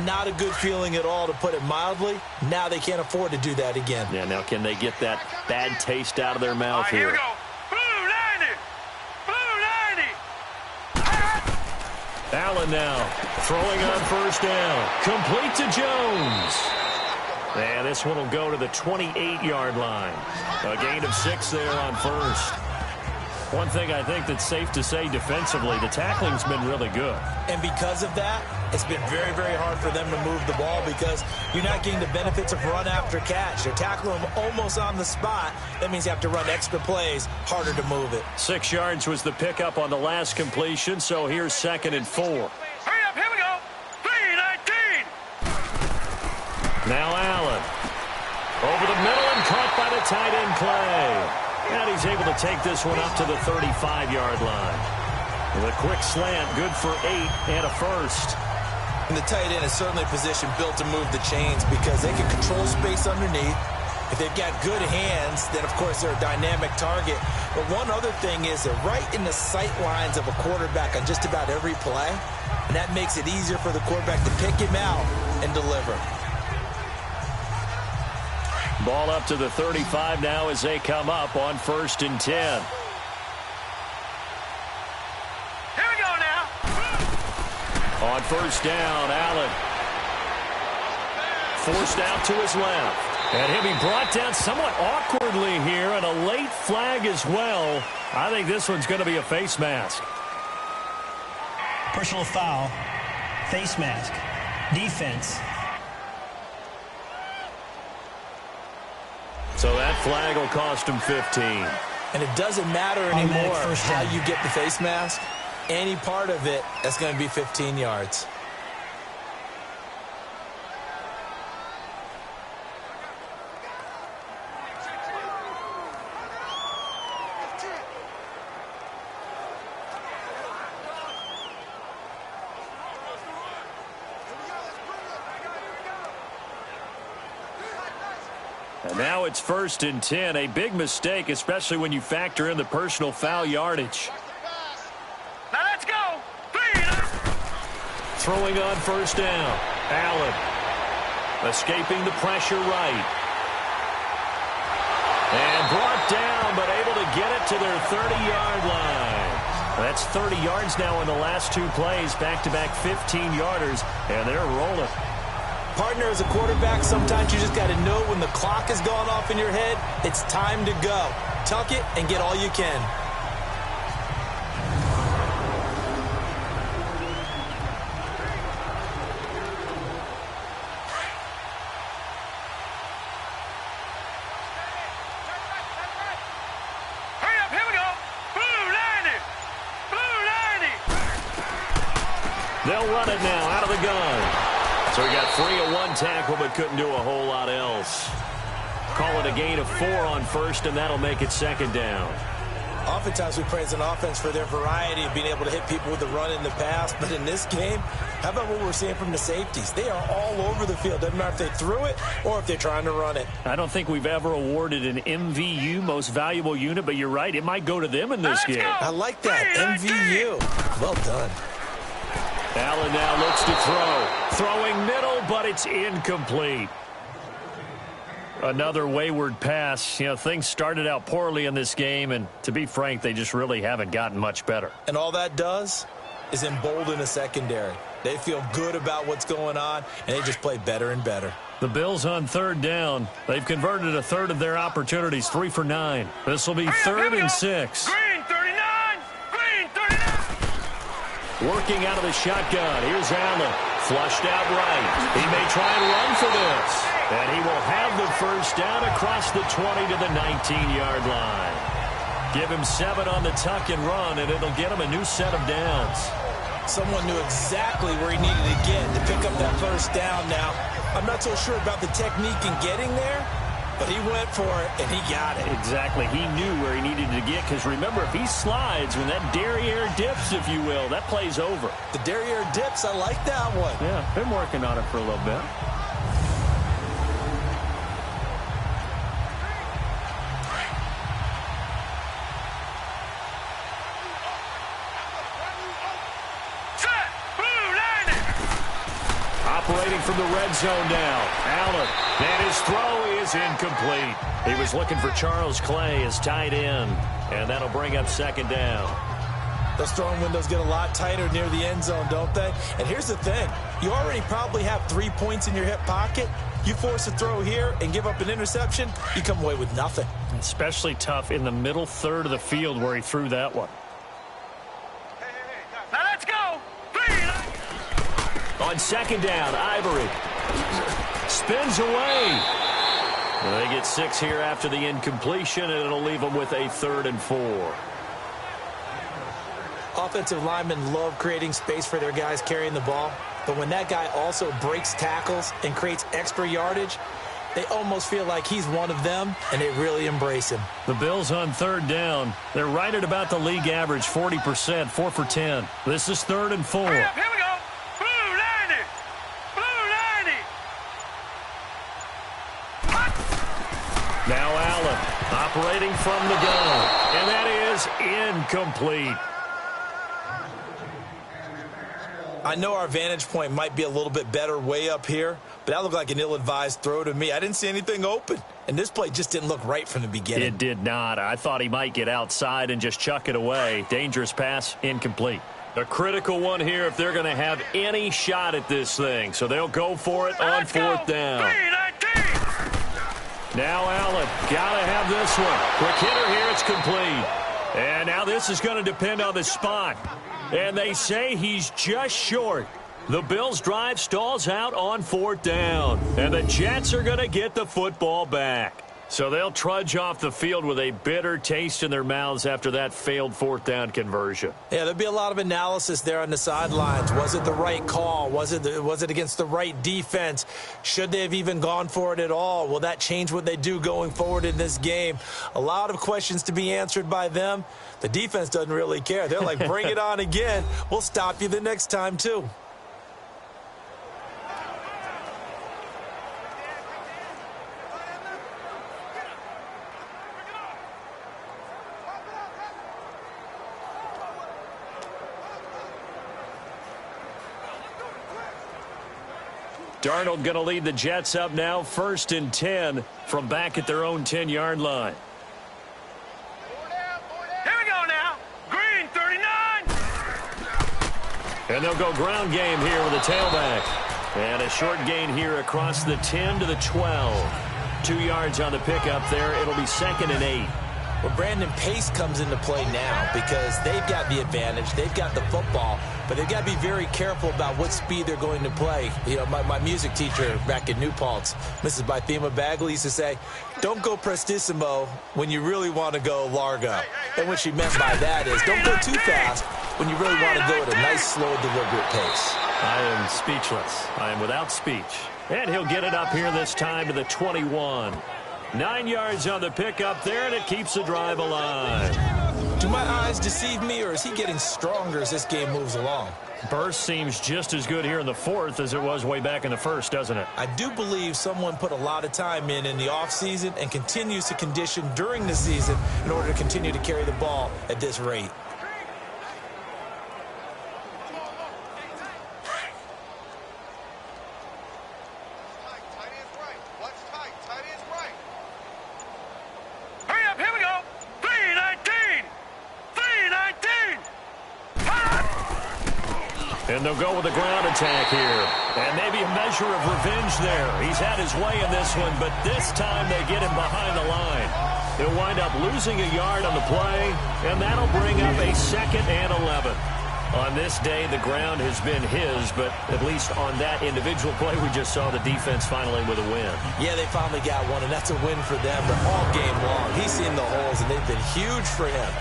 not a good feeling at all, to put it mildly. Now they can't afford to do that again. Yeah, now can they get that bad taste out of their mouth All right, here? here we go. Blue, 90. Blue, 90. Allen now throwing on first down. Complete to Jones. And this one will go to the 28-yard line. A gain of 6 there on first. One thing I think that's safe to say defensively, the tackling's been really good. And because of that, it's been very, very hard for them to move the ball because you're not getting the benefits of run after catch. You're tackling them almost on the spot. That means you have to run extra plays, harder to move it. 6 yards was the pickup on the last completion, so here's 2nd and 4. Hurry up, here we go. 3-19. Now Allen. Over the middle and caught by the tight end play. And he's able to take this one up to the 35-yard line. With a quick slant, good for 8 and a first. And the tight end is certainly a position built to move the chains because they can control space underneath. If they've got good hands, then, of course, they're a dynamic target. But one other thing is they're right in the sight lines of a quarterback on just about every play. And that makes it easier for the quarterback to pick him out and deliver. Ball up to the 35 now as they come up on 1st and 10. Here we go now. On 1st down, Allen. Forced out to his left. And he'll be brought down somewhat awkwardly here, and a late flag as well. I think this one's going to be a face mask. Personal foul, face mask, defense. So that flag will cost him 15. And it doesn't matter anymore how you get the face mask. Any part of it, that's going to be 15 yards. And now it's 1st and 10. A big mistake, especially when you factor in the personal foul yardage. Now let's go. 3. Throwing on 1st down. Allen. Escaping the pressure right. And brought down, but able to get it to their 30-yard line. That's 30 yards now in the last 2 plays. Back-to-back 15-yarders, and they're rolling. Partner, as a quarterback, sometimes you just got to know when the clock is going off in your head, it's time to go. Tuck it and get all you can. Hurry up, here we go. Blue 90. Blue 90. They'll run it now out of the gun. So he got 3 on 1 tackle, but couldn't do a whole lot else. Call it a gain of 4 on 1st, and that'll make it 2nd down. Oftentimes we praise an offense for their variety of being able to hit people with the run in the pass. But in this game, how about what we're seeing from the safeties? They are all over the field. Doesn't matter if they threw it or if they're trying to run it. I don't think we've ever awarded an MVU, most valuable unit, but you're right. It might go to them in this game. I like that. MVU. Well done. Allen now looks to throw. Throwing middle, but it's incomplete. Another wayward pass. You know, things started out poorly in this game, and to be frank, they just really haven't gotten much better. And all that does is embolden a secondary. They feel good about what's going on, and they just play better and better. The Bills on 3rd down. They've converted a third of their opportunities, 3 for 9. This will be 3rd and 6. Green 39. Green 39. Working out of the shotgun. Here's Allen. Flushed out right. He may try and run for this. And he will have the 1st down across the 20 to the 19-yard line. Give him 7 on the tuck and run, and it'll get him a new set of downs. Someone knew exactly where he needed to get to pick up that 1st down now. I'm not so sure about the technique in getting there, but he went for it, and he got it. Exactly. He knew where he needed to get, because remember, if he slides, when that derriere dips, if you will, that play's over. The derriere dips, I like that one. Yeah, been working on it for a little bit. Operating from the red zone now. Allen. And his throw is incomplete. He was looking for Charles Clay as tight end. And that'll bring up 2nd down. Those throwing windows get a lot tighter near the end zone, don't they? And here's the thing. You already probably have 3 points in your hip pocket. You force a throw here and give up an interception, you come away with nothing. Especially tough in the middle third of the field where he threw that one. Now let's go. On second down, Ivory spins away. Well, they get 6 here after the incompletion, and it'll leave them with a 3rd and 4. Offensive linemen love creating space for their guys carrying the ball, but when that guy also breaks tackles and creates extra yardage, they almost feel like he's one of them, and they really embrace him. The Bills on 3rd down. They're right at about the league average, 40%, 4 for 10. This is 3rd and 4. Hurry up, here we go. Blue 90. Blue 90. Now Allen operating from the gun, and that is incomplete. I know our vantage point might be a little bit better way up here, but that looked like an ill-advised throw to me. I didn't see anything open, and this play just didn't look right from the beginning. It did not. I thought he might get outside and just chuck it away. Dangerous pass, incomplete. A critical one here if they're going to have any shot at this thing. So they'll go for it on 4th down. Now Allen, got to have this one. Quick hitter here, it's complete. And now this is going to depend on the spot. And they say he's just short. The Bills' drive stalls out on 4th down. And the Jets are going to get the football back. So they'll trudge off the field with a bitter taste in their mouths after that failed 4th down conversion. Yeah, there'll be a lot of analysis there on the sidelines. Was it the right call? Was it against the right defense? Should they have even gone for it at all? Will that change what they do going forward in this game? A lot of questions to be answered by them. The defense doesn't really care. They're like, bring it on again. We'll stop you the next time, too. Darnold going to lead the Jets up now, 1st and 10 from back at their own 10-yard line. Here we go now. Green 39. And they'll go ground game here with a tailback. And a short gain here across the 10 to the 12. 2 yards on the pickup there. It'll be 2nd and 8. Well, Brandon, pace comes into play now because they've got the advantage. They've got the football, but they've got to be very careful about what speed they're going to play. You know, my music teacher back in New Paltz, Mrs. Bythema Bagley, used to say, don't go prestissimo when you really want to go largo. And what she meant by that is don't go too fast when you really want to go at a nice, slow, deliberate pace. I am speechless. I am without speech. And he'll get it up here this time to the 21. 9 yards on the pickup there, and it keeps the drive alive. Do my eyes deceive me, or is he getting stronger as this game moves along? Burst seems just as good here in the 4th as it was way back in the 1st, doesn't it? I do believe someone put a lot of time in the offseason and continues to condition during the season in order to continue to carry the ball at this rate. And they'll go with a ground attack here. And maybe a measure of revenge there. He's had his way in this one, but this time they get him behind the line. He'll wind up losing a yard on the play, and that'll bring up a 2nd and 11. On this day, the ground has been his, but at least on that individual play, we just saw the defense finally with a win. Yeah, they finally got one, and that's a win for them. But all game long, he's seen the holes, and they've been huge for him.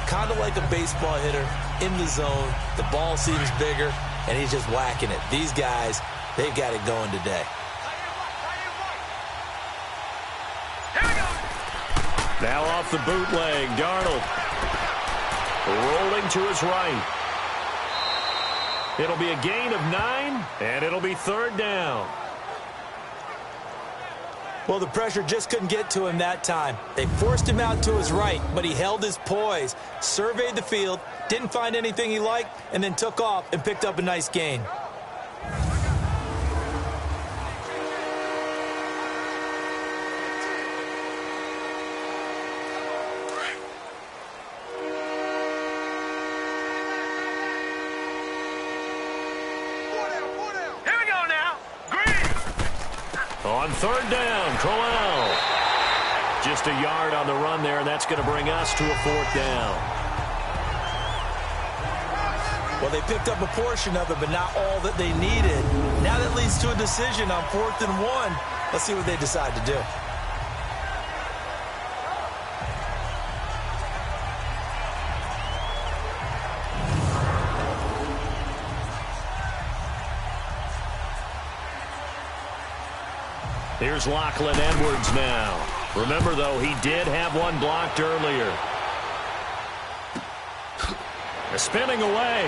Kind of like a baseball hitter in the zone. The ball seems bigger, and he's just whacking it. These guys, they've got it going today. Now off the bootleg, Darnold rolling to his right. It'll be a gain of 9, and it'll be 3rd down. Well, the pressure just couldn't get to him that time. They forced him out to his right, but he held his poise, surveyed the field, didn't find anything he liked, and then took off and picked up a nice gain. On third down, Crowell. Just a yard on the run there, and that's going to bring us to a fourth down. Well, they picked up a portion of it, but not all that they needed. Now that leads to a decision on 4th and 1. Let's see what they decide to do. Here's Lachlan Edwards now. Remember, though, he did have one blocked earlier. Spinning away.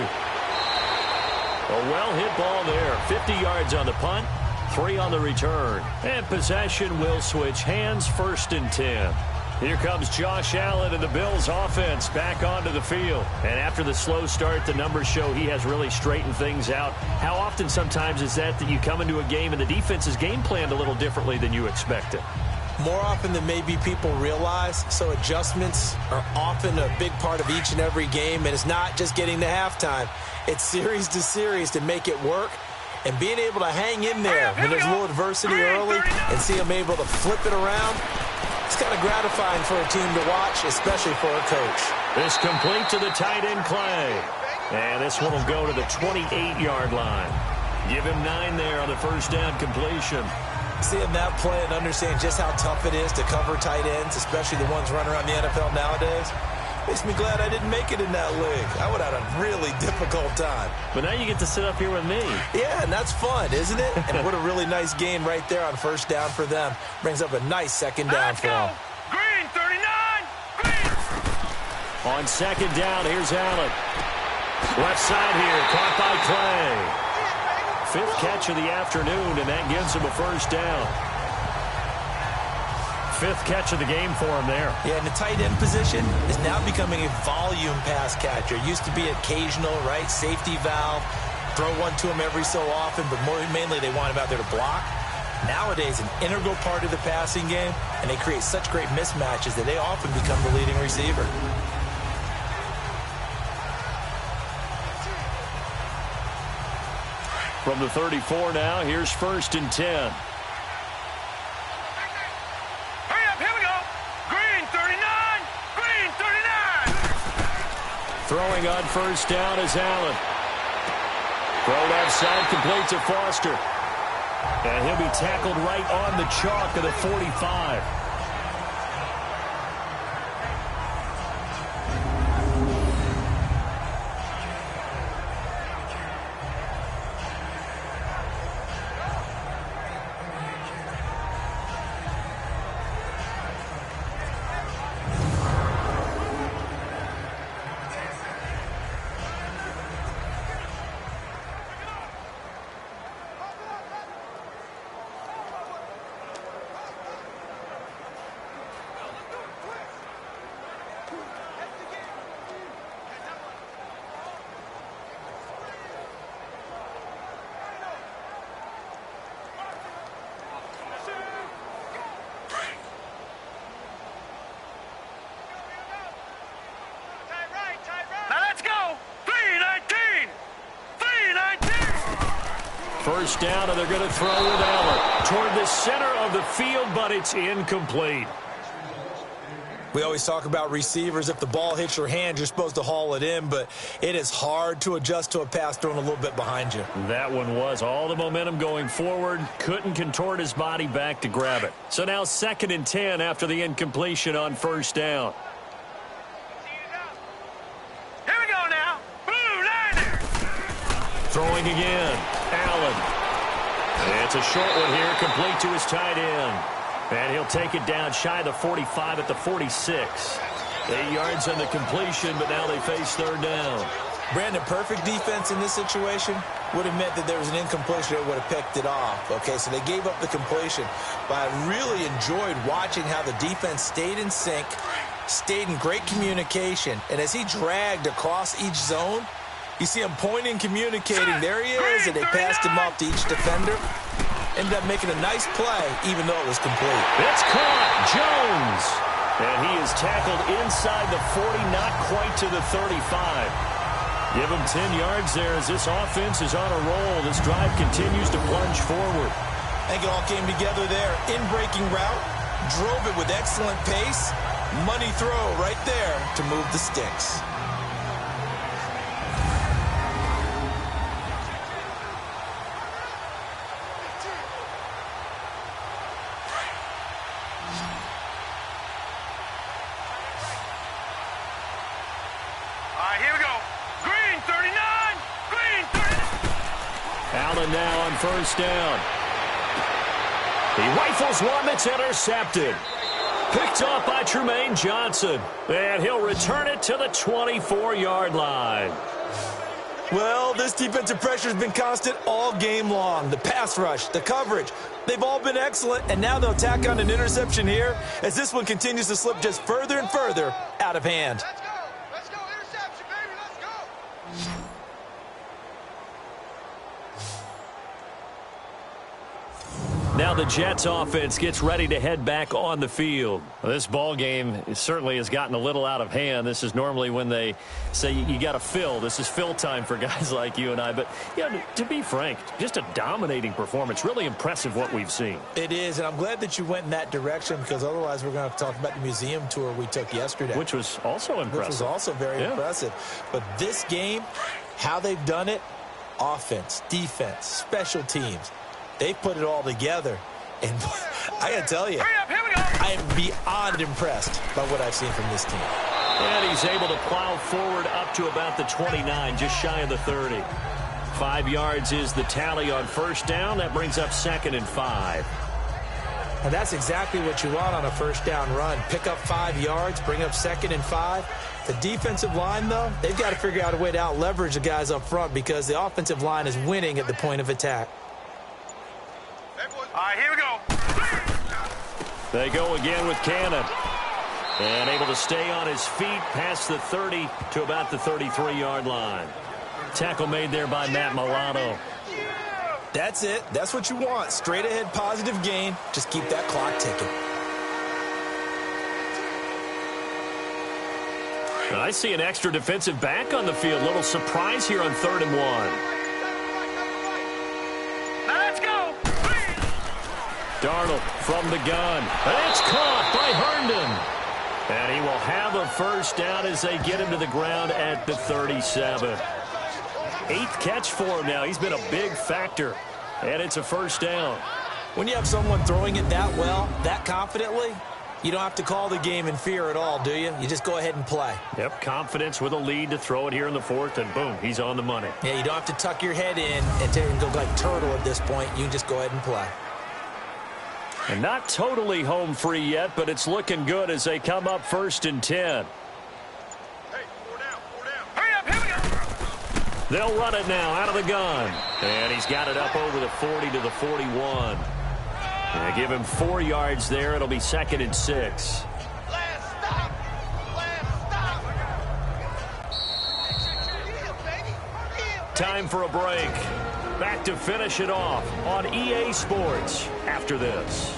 A well-hit ball there. 50 yards on the punt, 3 on the return. And possession will switch hands, 1st and 10. Here comes Josh Allen and the Bills offense back onto the field. And after the slow start, the numbers show he has really straightened things out. How often sometimes is that you come into a game and the defense is game planned a little differently than you expected? More often than maybe people realize, so adjustments are often a big part of each and every game, and it's not just getting to halftime. It's series to series to make it work, and being able to hang in there when there's a little adversity early and see them able to flip it around, it's kind of gratifying for a team to watch, especially for a coach. This complete to the tight end, Clay. And this one will go to the 28-yard line. Give him 9 there on the first down completion. Seeing that play and understand just how tough it is to cover tight ends, especially the ones running around the NFL nowadays, makes me glad I didn't make it in that league. I would have had a really difficult time. But now you get to sit up here with me. Yeah, and that's fun, isn't it? And what a really nice gain right there on first down for them. Brings up a nice second down for them. Green, 39. Green. On second down, here's Allen. Left side here, caught by Clay. 5th catch of the afternoon, and that gives him a first down. 5th catch of the game for him there. Yeah, and the tight end position is now becoming a volume pass catcher. Used to be occasional, right? Safety valve. Throw one to him every so often, but mainly they want him out there to block. Nowadays, an integral part of the passing game, and they create such great mismatches that they often become the leading receiver. From the 34 now, here's 1st and 10. Hurry up, here we go. Green, 39. Green, 39. Throwing on first down is Allen. Thrown outside, complete to Foster. And he'll be tackled right on the chalk of the 45. First down, and they're going to throw with Allen toward the center of the field, but it's incomplete. We always talk about receivers. If the ball hits your hand, you're supposed to haul it in, but it is hard to adjust to a pass thrown a little bit behind you. That one was all the momentum going forward. Couldn't contort his body back to grab it. So now 2nd and 10 after the incompletion on first down. Here we go now. Blue Niners. Throwing again. Allen. It's a short one here, complete to his tight end. And he'll take it down shy of the 45 at the 46. 8 yards on the completion, but now they face third down. Brandon, perfect defense in this situation would have meant that there was an incompletion that would have picked it off. Okay, so they gave up the completion. But I really enjoyed watching how the defense stayed in sync, stayed in great communication. And as he dragged across each zone, you see him pointing, communicating. There he is, and they passed him off to each defender. Ended up making a nice play, even though it was complete. It's caught. Jones. And he is tackled inside the 40, not quite to the 35. Give him 10 yards there as this offense is on a roll. This drive continues to plunge forward. I think it all came together there. In-breaking route, drove it with excellent pace. Money throw right there to move the sticks. Here we go. Green 39. Green 39. Allen now on first down. He rifles one that's intercepted. Picked off by Trumaine Johnson. And he'll return it to the 24-yard line. Well, this defensive pressure has been constant all game long. The pass rush, the coverage, they've all been excellent, and now they'll tack on an interception here as this one continues to slip just further and further out of hand. Let's go. Interception, baby. Let's go. Now the Jets offense gets ready to head back on the field. Well, this ball game certainly has gotten a little out of hand. This is normally when they say you got to fill. This is fill time for guys like you and I. But, you know, to be frank, just a dominating performance. Really impressive what we've seen. It is, and I'm glad that you went in that direction because otherwise we're going to have to talk about the museum tour we took yesterday. Which was also impressive. Which was also very impressive. But this game, how they've done it, offense, defense, special teams, they put it all together. And I got to tell you, I am beyond impressed by what I've seen from this team. And he's able to plow forward up to about the 29, just shy of the 30. 5 yards is the tally on first down. That brings up 2nd and 5. And that's exactly what you want on a first down run. Pick up 5 yards, bring up 2nd and 5. The defensive line, though, they've got to figure out a way to out-leverage the guys up front because the offensive line is winning at the point of attack. All right, here we go. They go again with Cannon. And able to stay on his feet past the 30 to about the 33-yard line. Tackle made there by Matt Milano. That's it. That's what you want. Straight ahead positive gain. Just keep that clock ticking. I see an extra defensive back on the field. Little surprise here on 3rd and 1. Now let's go. Darnold from the gun. And it's caught by Herndon. And he will have a first down as they get him to the ground at the 37. 8th catch for him now. He's been a big factor. And it's a first down. When you have someone throwing it that well, that confidently, you don't have to call the game in fear at all, do you? You just go ahead and play. Yep, confidence with a lead to throw it here in the 4th, and boom, he's on the money. Yeah, you don't have to tuck your head in and go like turtle at this point. You just go ahead and play. And not totally home free yet, but it's looking good as they come up 1st and 10. Hey, 4 down. Hurry up, here we go. They'll run it now out of the gun. And he's got it up over the 40 to the 41. And give him 4 yards there. It'll be 2nd and 6. Last stop. Time for a break. Back to finish it off on EA Sports after this.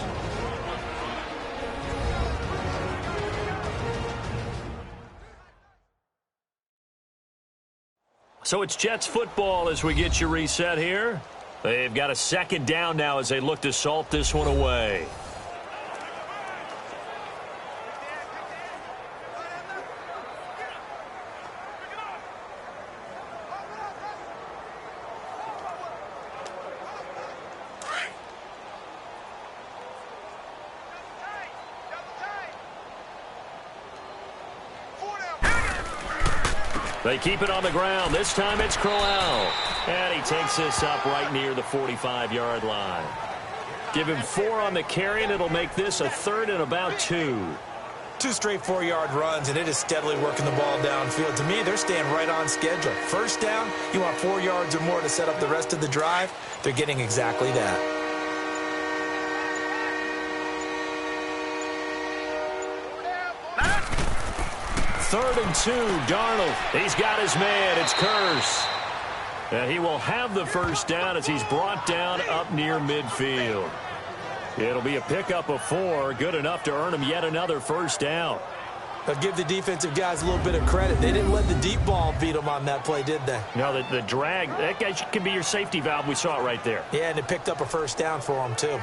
So it's Jets football as we get you reset here. They've got a 2nd down now as they look to salt this one away. They keep it on the ground. This time it's Crowell. And he takes this up right near the 45-yard line. Give him 4 on the carry, and it'll make this a 3rd and about 2. 2 straight 4-yard runs, and it is steadily working the ball downfield. To me, they're staying right on schedule. First down, you want 4 yards or more to set up the rest of the drive. They're getting exactly that. 3rd and 2, Darnold. He's got his man. It's Curse. And he will have the first down as he's brought down up near midfield. It'll be a pickup of 4, good enough to earn him yet another first down. I'll give the defensive guys a little bit of credit. They didn't let the deep ball beat them on that play, did they? No, the drag, that guy can be your safety valve. We saw it right there. Yeah, and it picked up a first down for them, too.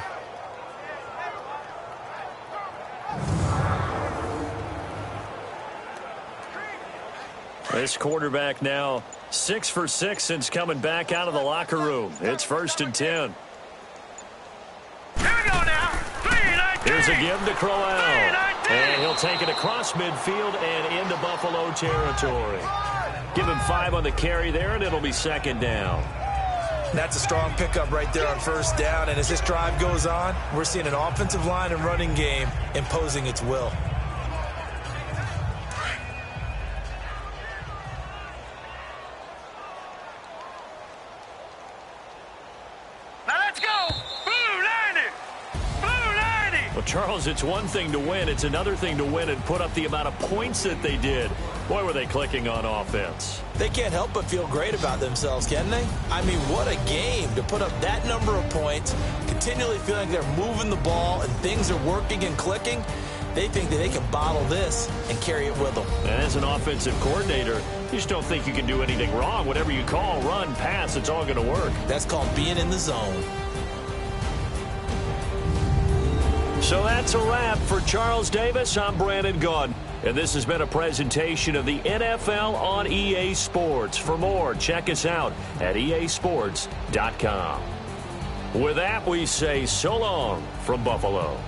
This quarterback now 6 for 6 since coming back out of the locker room. It's 1st and 10. Here we go now. 3-19. Here's a give to Crowell. 3-19. And he'll take it across midfield and into Buffalo territory. Give him 5 on the carry there, and it'll be 2nd down. That's a strong pickup right there on 1st down. And as this drive goes on, we're seeing an offensive line and running game imposing its will. Charles, it's one thing to win. It's another thing to win and put up the amount of points that they did. Boy, were they clicking on offense. They can't help but feel great about themselves, can they? I mean, what a game to put up that number of points, continually feeling like they're moving the ball and things are working and clicking. They think that they can bottle this and carry it with them. And as an offensive coordinator, you just don't think you can do anything wrong. Whatever you call, run, pass, it's all going to work. That's called being in the zone. So that's a wrap for Charles Davis. I'm Brandon Gunn, and this has been a presentation of the NFL on EA Sports. For more, check us out at easports.com. With that, we say so long from Buffalo.